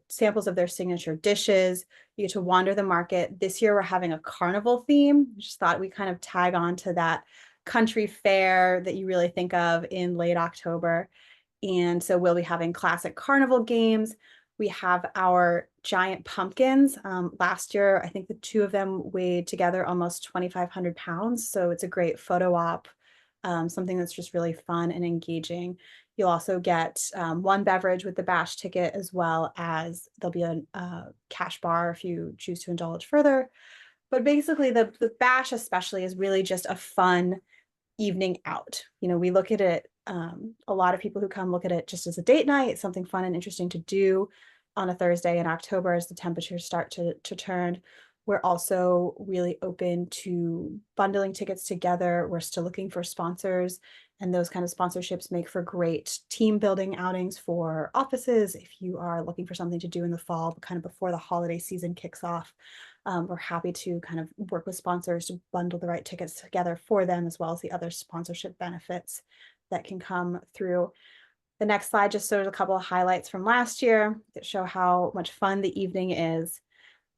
samples of their signature dishes. You get to wander the market. This year we're having a carnival theme. Just thought we kind of tag on to that country fair that you really think of in late October. And so we'll be having classic carnival games. We have our giant pumpkins. Last year, I think the two of them weighed together almost 2,500 pounds. So it's a great photo op, something that's just really fun and engaging. You'll also get one beverage with the bash ticket, as well as there'll be a cash bar if you choose to indulge further. But basically the bash especially is really just a fun evening out. We look at it, a lot of people who come look at it just as a date night, something fun and interesting to do on a Thursday in October as the temperatures start to turn. We're also really open to bundling tickets together. We're still looking for sponsors, and those kind of sponsorships make for great team building outings for offices. If you are looking for something to do in the fall, kind of before the holiday season kicks off, we're happy to kind of work with sponsors to bundle the right tickets together for them, as well as the other sponsorship benefits that can come through. The next slide just shows a couple of highlights from last year that show how much fun the evening is.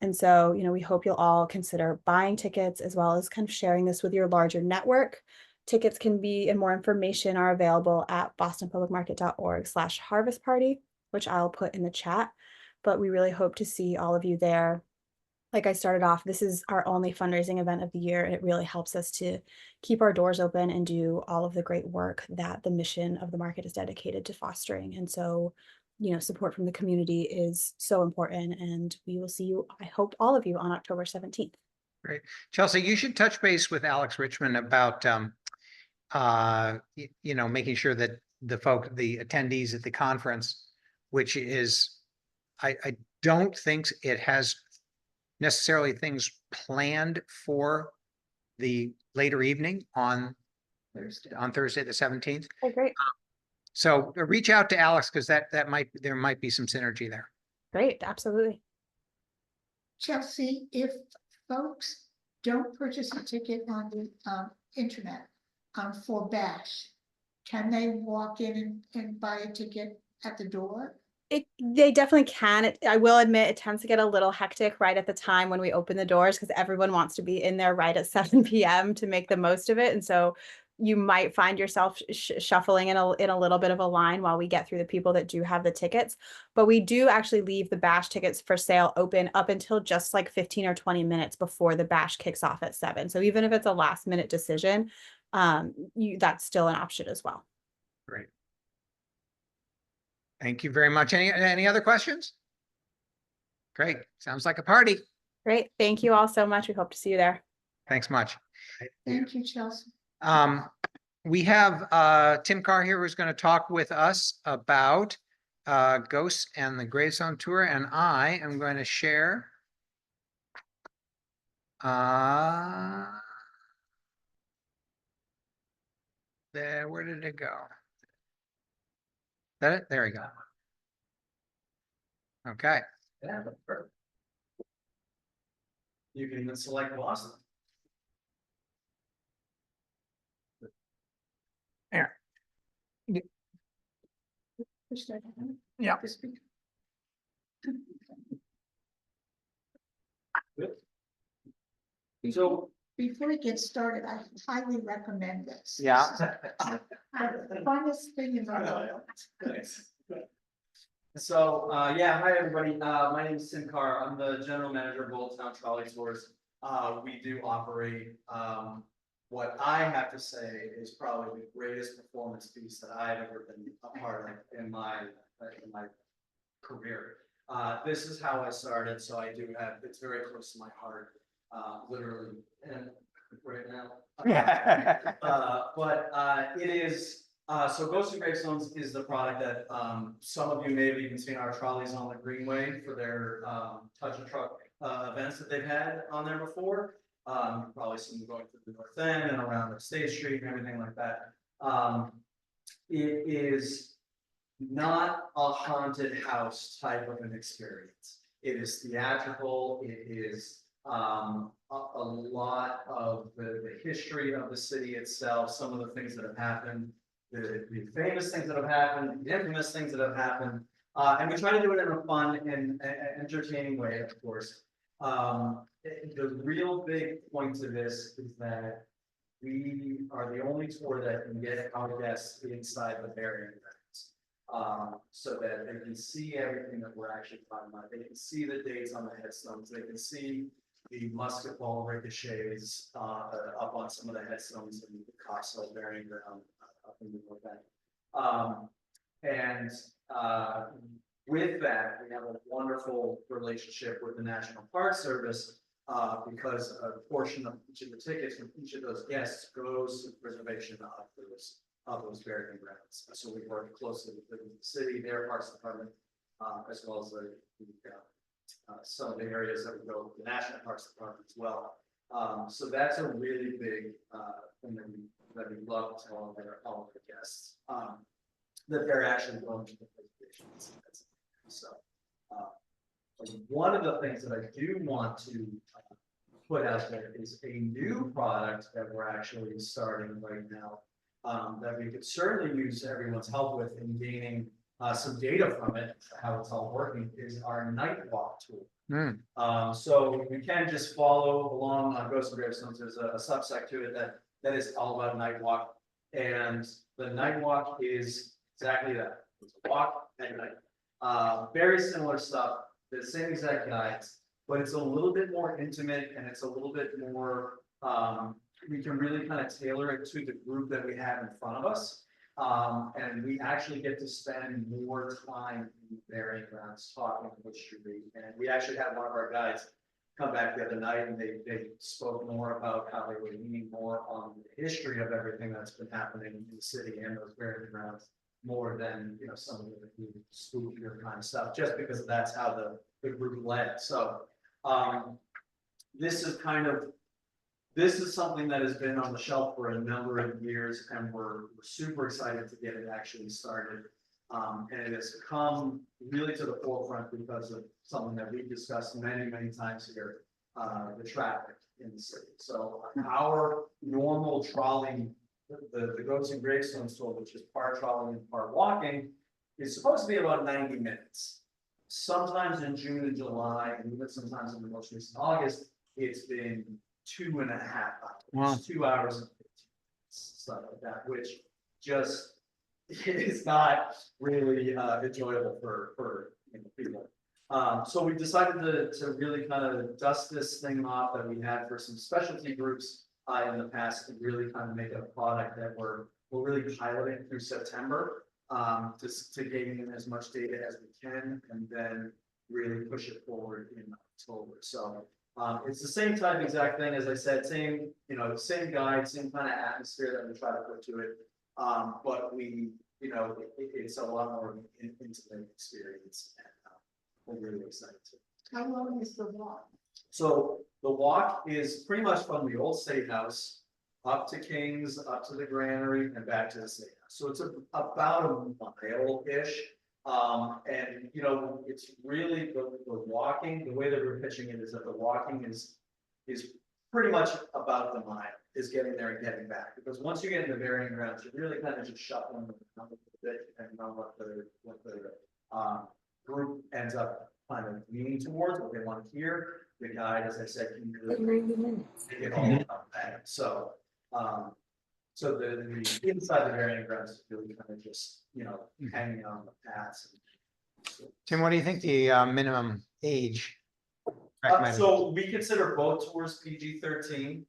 And so, you know, we hope you'll all consider buying tickets as well as kind of sharing this with your larger network. Tickets can be, and more information are available at bostonpublicmarket.org/harvest party, which I'll put in the chat. But we really hope to see all of you there. Like I started off, this is our only fundraising event of the year, and it really helps us to keep our doors open and do all of the great work that the mission of the market is dedicated to fostering. And so, you know, support from the community is so important, and we will see you, I hope all of you, on October 17th. Great. Chelsea, you should touch base with Alex Richmond about, you know, making sure that the attendees at the conference, which is, I don't think it has necessarily things planned for the later evening on Thursday the 17th. Oh, great. So reach out to Alex, because there might be some synergy there. Great, absolutely. Chelsea, if folks don't purchase a ticket on the internet for Bash, can they walk in and buy a ticket at the door? They definitely can. I will admit it tends to get a little hectic right at the time when we open the doors, because everyone wants to be in there right at 7 p.m. to make the most of it. And so you might find yourself shuffling in a little bit of a line while we get through the people that do have the tickets. But we do actually leave the Bash tickets for sale open up until just like 15 or 20 minutes before the Bash kicks off at 7. So even if it's a last minute decision, that's still an option as well. Great. Thank you very much. Any other questions? Great. Sounds like a party. Great. Thank you all so much. We hope to see you there. Thanks much. Thank you, Chelsea. We have Tim Carr here, who's going to talk with us about Ghosts and the Gravestone Tour, and I am going to share there. Where did it go? That it? There we go. Okay. Yeah, that's perfect. You can even select Boston. There. Push that down. Yeah. The speaker. So Before we get started, I highly recommend this. Yeah. This is the funnest thing in the world. Thanks. So, yeah, hi, everybody. My name is Tim Carr. I'm the general manager of Old Town Trolley Tours. We do operate, what I have to say is probably the greatest performance piece that I've ever been a part of in my career. This is how I started, so I do have, it's very close to my heart, literally, and right now. But it is, so Ghosts and Gravestones is the product that some of you may have even seen our trolleys on the Greenway for their touch a truck events that they've had on there before. You've probably seen them going through the North End and around the State Street and everything like that. It is not a haunted house type of an experience. It is theatrical. It is a lot of the history of the city itself, some of the things that have happened, the famous things that have happened, the infamous things that have happened. And we try to do it in a fun and entertaining way, of course. The real big point to this is that we are the only tour that can get our guests inside the burying grounds, so that they can see everything that we're actually talking about. They can see the dates on the headstones. They can see the musket ball ricochets up on some of the headstones in the Coxwell burying ground up in the North End. With that, we have a wonderful relationship with the National Park Service, because a portion of each of the tickets from each of those guests goes to the preservation of those burying grounds. So we work closely with the city, their Parks Department, as well as some of the areas that we go with the National Parks Department as well. So that's a really big thing that we love to tell all of the guests, that they're actually going to the preservation. So one of the things that I do want to put out there is a new product that we're actually starting right now, that we could certainly use everyone's help with in gaining some data from it, how it's all working, is our night walk tool. So you can just follow along on Ghosts and Gravestones. There's a subsect to it that is all about night walk. And the night walk is exactly that. It's a walk at night. Very similar stuff, the same exact guides, but it's a little bit more intimate and it's a little bit more, we can really kind of tailor it to the group that we have in front of us. And we actually get to spend more time in the burying grounds talking history. And we actually had one of our guides come back the other night and they spoke more about how they were leaning more on the history of everything that's been happening in the city and those burying grounds more than, you know, some of the spookier kind of stuff, just because that's how the group led. So this is something that has been on the shelf for a number of years, and we're super excited to get it actually started. And it has come really to the forefront because of something that we've discussed many, many times here, the traffic in the city. So our normal trolley, the Ghosts and Gravestones tour, which is part trolley and part walking, is supposed to be about 90 minutes. Sometimes in June and July, and even sometimes in the most recent August, it's been 2.5 hours, Wow. 2 hours and 15 minutes, stuff like that, which just is not really enjoyable for you know, people. So we decided to really kind of dust this thing off that we had for some specialty groups in the past, and really kind of make it a product that we're really piloting through September, to gain in as much data as we can, and then really push it forward in October. So it's the same type exact thing, as I said, same, you know, same guide, same kind of atmosphere that we try to put to it. But we, you know, it's a lot more intimate experience, and we're really excited to. How long is the walk? So the walk is pretty much from the old State House up to King's, up to the Granary, and back to the State House. So it's about a mile-ish. And you know, it's really the walking, the way that we're pitching it is that the walking is pretty much about the mile, is getting there and getting back. Because once you get in the burying grounds, you're really kind of just shuffling a bit, depending on what the group ends up kind of leaning towards, what they want to hear. The guide, as I said, can really take it all about that. So so the inside the burying grounds is really kind of just, you know, hanging on the paths. Tim, what do you think the minimum age? recommended? So we consider both tours PG-13.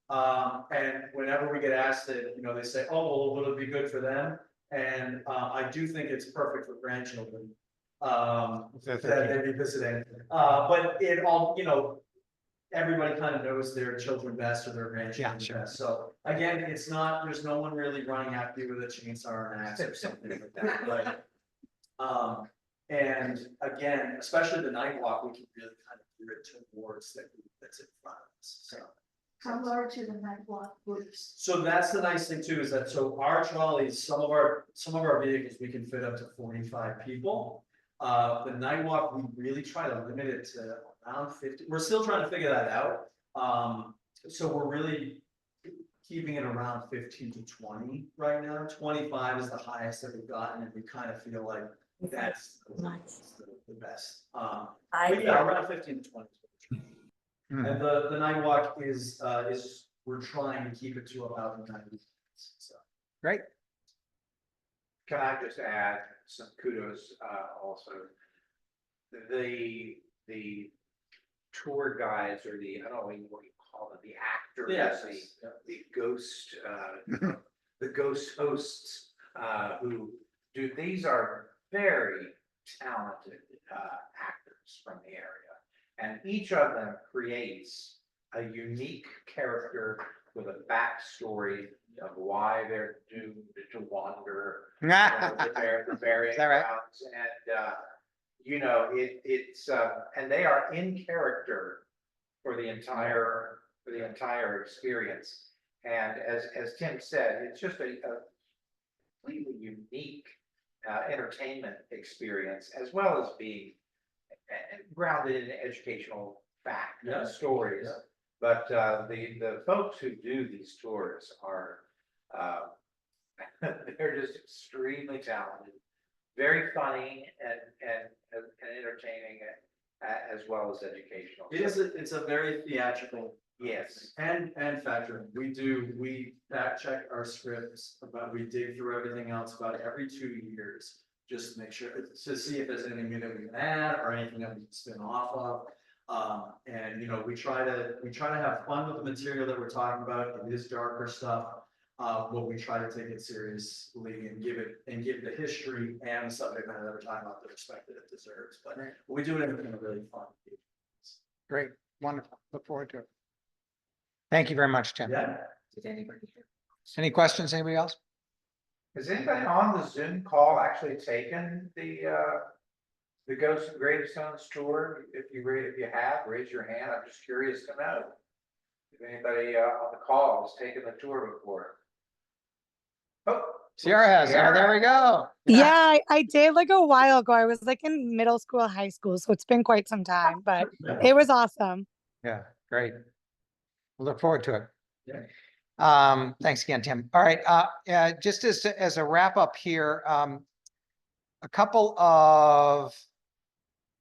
And whenever we get asked that, you know, they say, oh, well, will it be good for them? And I do think it's perfect for grandchildren. That they'd be visiting. But it all, you know, everybody kind of knows their children best or their grandchildren best. So again, it's not, there's no one really running after you with a chainsaw or an axe or something like that. But and again, especially the night walk, we can really kind of gear it towards that's in front of us. So how large are the night walk groups? so that's the nice thing too, is that so our trolleys, some of our vehicles, we can fit up to 45 people. The night walk, we really try to limit it to around 50. We're still trying to figure that out. So we're really keeping it around 15 to 20 right now. 25 is the highest that we've gotten, and we kind of feel like that's the best. But yeah, around 15 to 20. And the night walk is we're trying to keep it to about 90 minutes. So Great. Can I just add some kudos also? The tour guides, or the, I don't know what you call them, the actors, yes. the ghost the ghost hosts who do, these are very talented actors from the area. And each of them creates a unique character with a backstory of why they're doomed to wander the burying grounds. And you know, it's and they are in character for the entire experience. And as Tim said, it's just a completely unique entertainment experience, as well as being grounded in educational fact and stories. Yeah. But the folks who do these tours are they're just extremely talented, very funny and entertaining. as well as educational. It is, it's a very theatrical. Yes. And factoring, we fact check our scripts, but we dig through everything else about every 2 years. Just to make sure, to see if there's anything new that we can add or anything that we can spin off of. And you know, we try to have fun with the material that we're talking about. It is darker stuff. But we try to take it seriously and give the history and the subject matter that we're talking about the respect that it deserves. But we do it in a really fun. Great, wonderful. Look forward to it. Thank you very much, Tim. Yeah. Did anybody hear? Any questions, anybody else? Has anybody on the Zoom call actually taken the Ghost and Gravestones tour? If you have, raise your hand. I'm just curious to know if anybody on the call has taken the tour before. Oh, Sierra has. Oh, there we go. Yeah, I did like a while ago. I was like in middle school, high school, so it's been quite some time, but it was awesome. Yeah, great. We'll look forward to it. Yeah. Thanks again, Tim. All right, just as a wrap up here, a couple of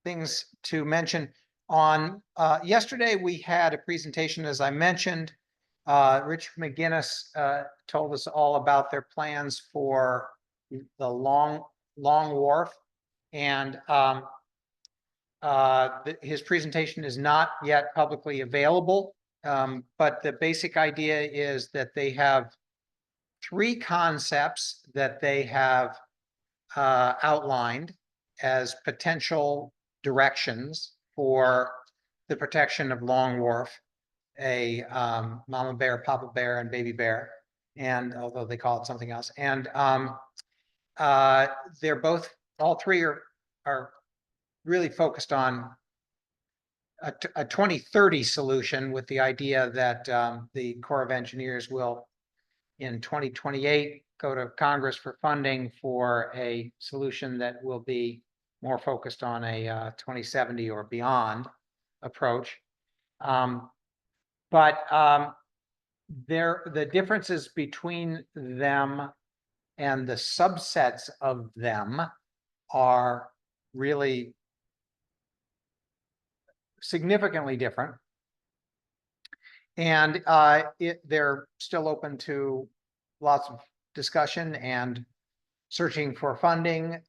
things to mention. On yesterday, we had a presentation, as I mentioned. Rich McGinnis told us all about their plans for the long Wharf, and his presentation is not yet publicly available. But the basic idea is that they have 3 concepts that they have outlined as potential directions for the protection of Long Wharf, a mama bear, papa bear, and baby bear, and although they call it something else. And they're all 3 are really focused on a 2030 solution, with the idea that the Corps of Engineers will, in 2028, go to Congress for funding for a solution that will be more focused on a 2070 or beyond approach. But the differences between them and the subsets of them are really significantly different. And they're still open to lots of discussion and searching for funding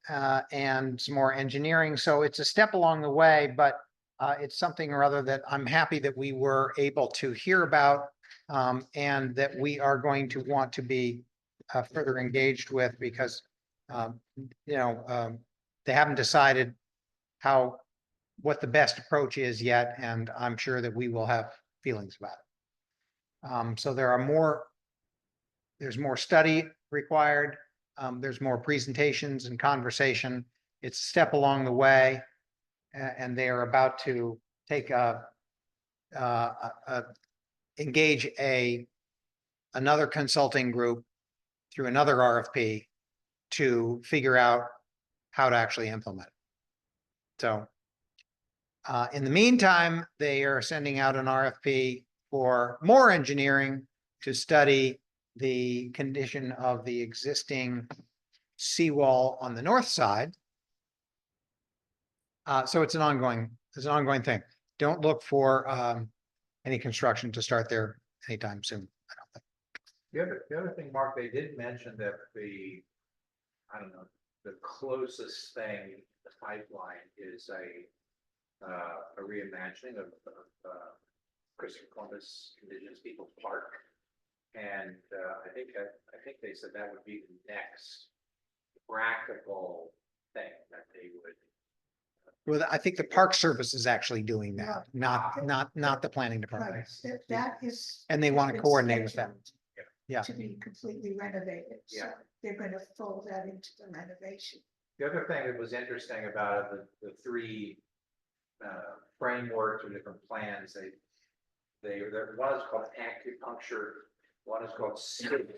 and some more engineering. So it's a step along the way, but it's something or other that I'm happy that we were able to hear about, and that we are going to want to be further engaged with, because they haven't decided what the best approach is yet, and I'm sure that we will have feelings about it. So there's more study required. There's more presentations and conversation. It's a step along the way, and they are about to take engage another consulting group through another RFP to figure out how to actually implement it. So in the meantime, they are sending out an RFP for more engineering to study the condition of the existing seawall on the north side. So it's an ongoing thing. Don't look for any construction to start there anytime soon, I don't think. The other thing, Mark, they did mention that the closest thing in the pipeline is a reimagining of Christopher Columbus Indigenous Peoples Park. And I think they said that would be the next practical thing that they would. Well, I think the Park Service is actually doing that, not the planning department. Right, that is. And they want to coordinate with them. scheduled Yeah. To be completely renovated, so Yeah. they're gonna fold that into the renovation. The other thing that was interesting about it, the 3 frameworks or different plans, one is called acupuncture, one is called SIP, and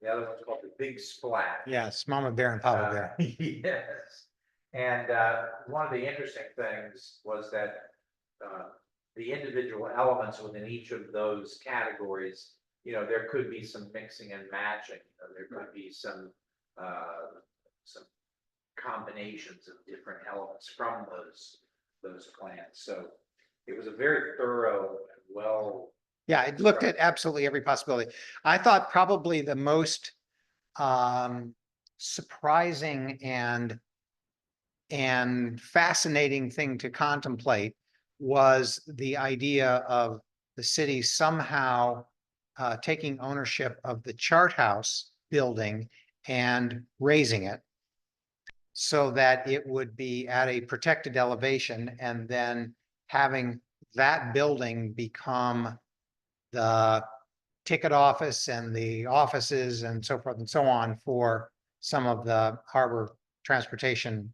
the other one's called the Big Splash. Yes, mama bear and papa bear. Yes. And one of the interesting things was that the individual elements within each of those categories, there could be some mixing and matching. There could be some combinations of different elements from those plans. So it was a very thorough and well. Yeah, it looked at absolutely every possibility. I thought probably the most surprising and fascinating thing to contemplate was the idea of the city somehow taking ownership of the chart house building and raising it so that it would be at a protected elevation, and then having that building become the ticket office and the offices and so forth and so on for some of the harbor transportation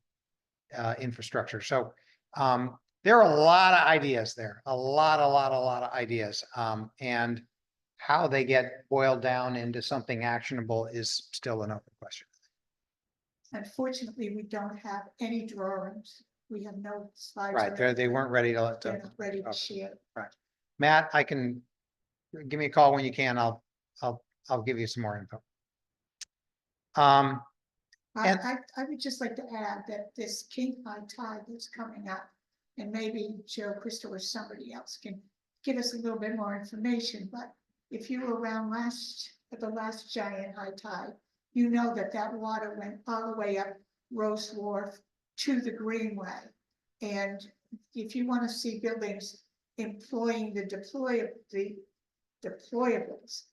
infrastructure. So there are a lot of ideas there, a lot of ideas. And how they get boiled down into something actionable is still an open question. Unfortunately, we don't have any drawings. We have no slides. Right, they weren't ready to. They're not ready to share. Right. Matt, give me a call when you can. I'll give you some more info. And- I would just like to add that this King High Tide that's coming up, and maybe Joe, Christo, or somebody else can give us a little bit more information, but if you were around at the last giant high tide, you know that water went all the way up Rose Wharf to the Greenway. And if you want to see buildings employing the deployables,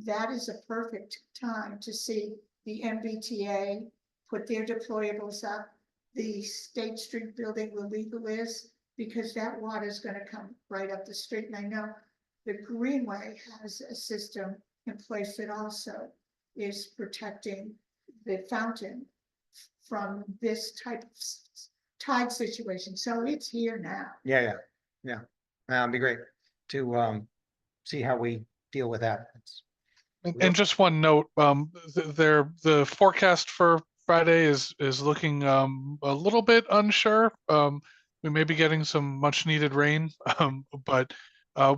that is a perfect time to see the MBTA put their deployables up, the State Street building where legal is, because that water is going to come right up the street. And I know the Greenway has a system in place that also is protecting the fountain from this type of tide situation. So it's here now. Yeah. It'd be great to see how we deal with that. And just one note, the forecast for Friday is looking a little bit unsure. We may be getting some much needed rain, but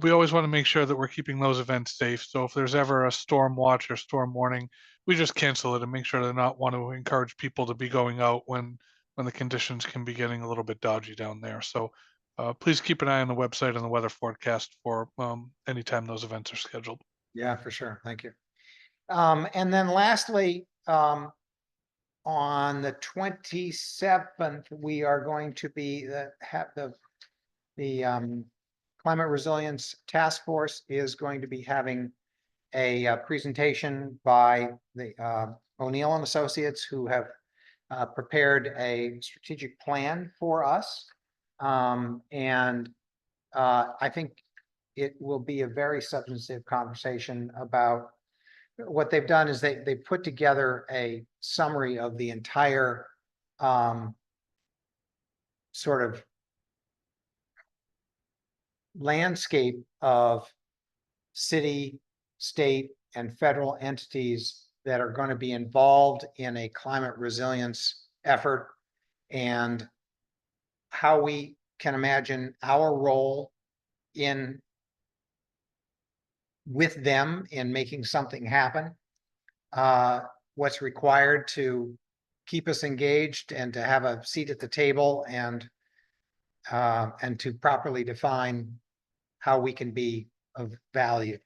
we always want to make sure that we're keeping those events safe. So if there's ever a storm watch or storm warning, we just cancel it and make sure to not want to encourage people to be going out when the conditions can be getting a little bit dodgy down there. So please keep an eye on the website and the weather forecast for anytime those events are scheduled. Yeah, for sure. Thank you. And then lastly, on the 27th, we are going to be have the Climate Resilience Task Force is going to be having a presentation by the O'Neill and Associates, who have prepared a strategic plan for us. And I think it will be a very substantive conversation about what they've done is they put together a summary of the entire sort of landscape of city, state, and federal entities that are going to be involved in a climate resilience effort, and how we can imagine our role with them in making something happen, what's required to keep us engaged and to have a seat at the table, and to properly define how we can be of value.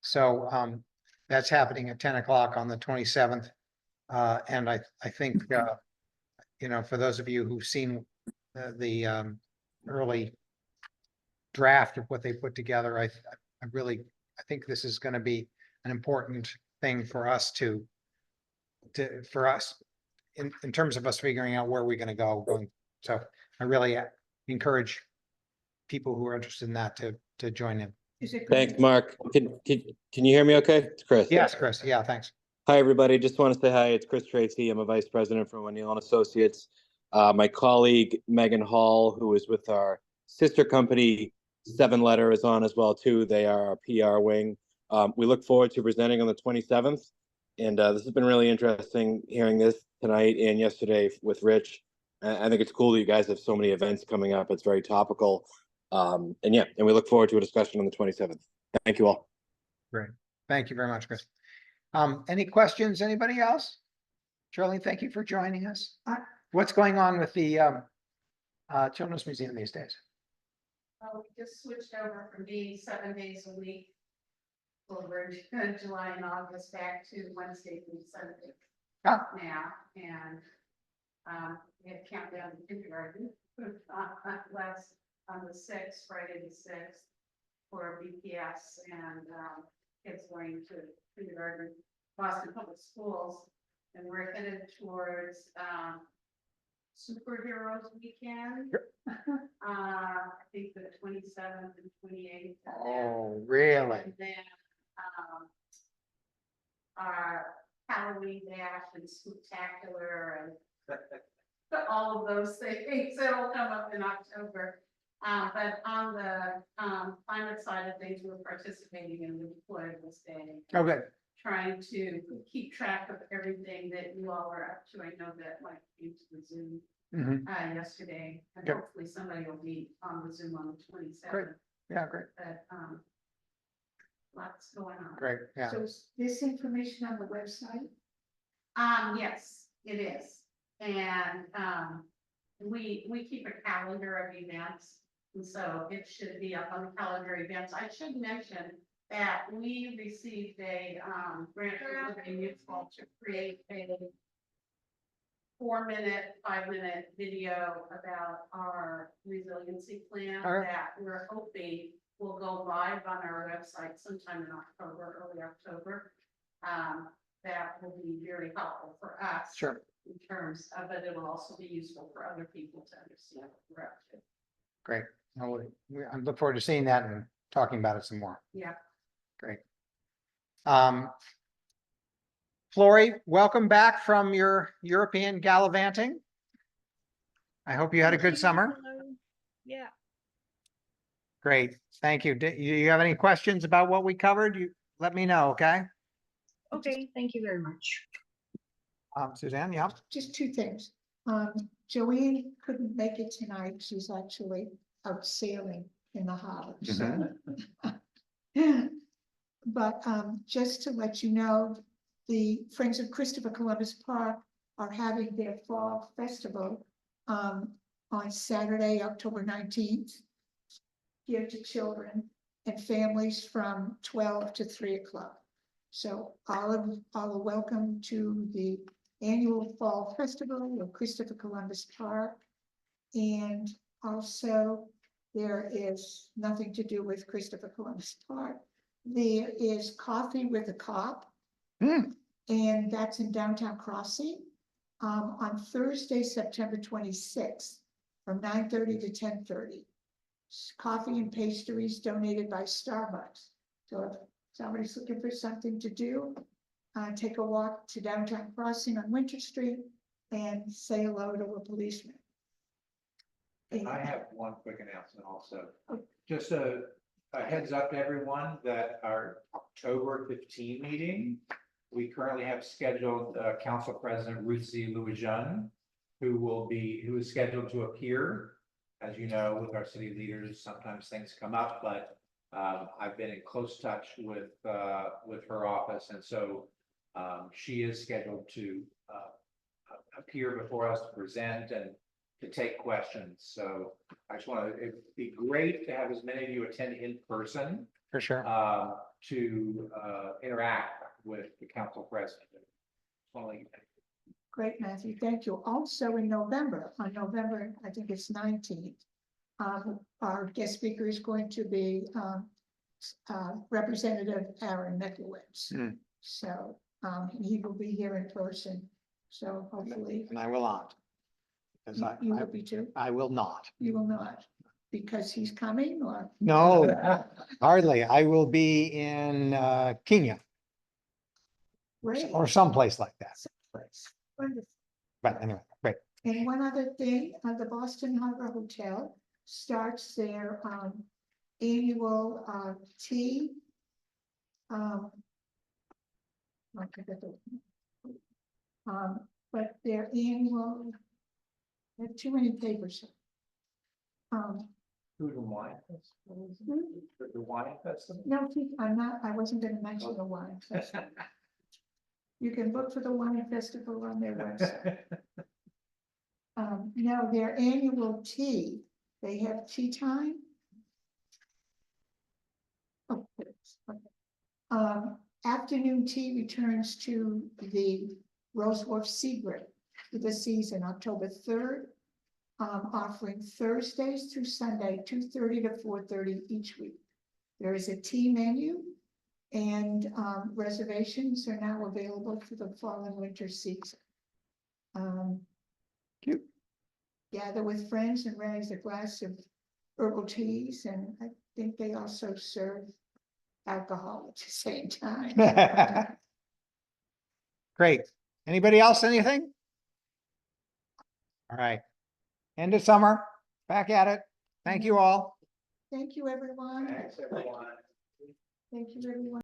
So that's happening at 10 o'clock on the 27th. And I think, for those of you who've seen the early draft of what they put together, I think this is going to be an important thing for us in terms of us figuring out where we're going to go. So I really encourage people who are interested in that to join in. Thanks, Mark. Can you hear me okay? It's Chris. Yes, Chris. Yeah, thanks. Hi, everybody. Just want to say hi. It's Chris Tracy. I'm a vice president for O'Neill and Associates. My colleague, Megan Hall, who is with our sister company, 7 Letter, is on as well, too. They are our PR wing. We look forward to presenting on the 27th. And this has been really interesting hearing this tonight and yesterday with Rich. I think it's cool that you guys have so many events coming up. It's very topical. And we look forward to a discussion on the 27th. Thank you all. Great. Thank you very much, Chris. Any questions? Anybody else? Charlie, thank you for joining us. What's going on with the Children's Museum these days? We just switched over from being 7 days a week over July and August back to Wednesday through Sunday Ah. now. And we had countdown to kindergarten last on the 6th, Friday the 6th for BPS and kids going to kindergarten, Boston Public Schools. And we're headed towards Superheroes Weekend. I think the 27th and 28th. Oh, really? And then our Halloween dash and spooktacular and all of those things that'll come up in October. But on the climate side of things, we're participating in the deployables-day. Oh, good. Trying to keep track of everything that you all are up to. I know that Mike came to the Zoom Mhm. yesterday, and Good. hopefully somebody will be on the Zoom on the 27th. Great. Yeah, great. But lots going on. Great. Yeah. So is this information on the website? Yes, it is. And we keep a calendar of events. And so it should be up on the calendar events. I should mention that we received a grant from Liberty Mutual to create a 4-minute, 5-minute video about our resiliency plan All right. that we're hoping will go live on our website sometime in October, early October. That will be very helpful for us. Sure. In terms of, but it will also be useful for other people to understand what we're up to. Great. I look forward to seeing that and talking about it some more. Yeah. Great. Flory, welcome back from your European gallivanting. I hope you had a good summer. Yeah. Great. Thank you. Do you have any questions about what we covered? You let me know, okay? Okay, thank you very much. Suzanne, yeah. Just two things. Joanne couldn't make it tonight. She's actually out sailing in the harbor. So. But just to let you know, the Friends of Christopher Columbus Park are having their fall festival on Saturday, October 19th. Give to children and families from 12 to 3 o'clock. So all are welcome to the annual fall festival of Christopher Columbus Park. And also there is nothing to do with Christopher Columbus Park. There is Coffee with a Cop. And that's in Downtown Crossing on Thursday, September 26th from 9:30 to 10:30. Coffee and pastries donated by Starbucks. So if somebody's looking for something to do, take a walk to Downtown Crossing on Winter Street and say hello to a policeman. And I have one quick announcement also. Just a heads up to everyone that our October 15 meeting, we currently have scheduled Council President Ruth C. Louis-Jean, who is scheduled to appear. As you know, with our city leaders, sometimes things come up, but I've been in close touch with her office, and so she is scheduled to appear before us to present and to take questions. So I just want to, it'd be great to have as many of you attend in person. For sure. To interact with the council president. Great, Matthew, thank you. Also in November, on November, I think it's 19th, our guest speaker is going to be Representative Aaron Mickiewicz. So he will be here in person. So hopefully. And I will not. Because You will be too? I will not. You will not, because he's coming or? No, hardly. I will be in Kenya Great. or someplace like that. Wonderful. But anyway, great. And one other thing, the Boston Harbor Hotel starts their annual tea. I forget but their annual, I have too many papers. Food and wine festival. The wine festival. No, I wasn't gonna mention the wine festival. You can look for the wine festival on their website. No, their annual tea, they have tea time. Oh, okay. Afternoon tea returns to the Wharf Secret for the season, October 3rd. Offering Thursdays through Sunday, 2:30 to 4:30 each week. There is a tea menu, and reservations are now available for the fall and winter season. Cute. Gather with friends and raise a glass of herbal teas, and I think they also serve alcohol at the same time. Great. Anybody else, anything? All right. End of summer, back at it. Thank you all. Thank you, everyone. Thanks, everyone. Thank you, everyone.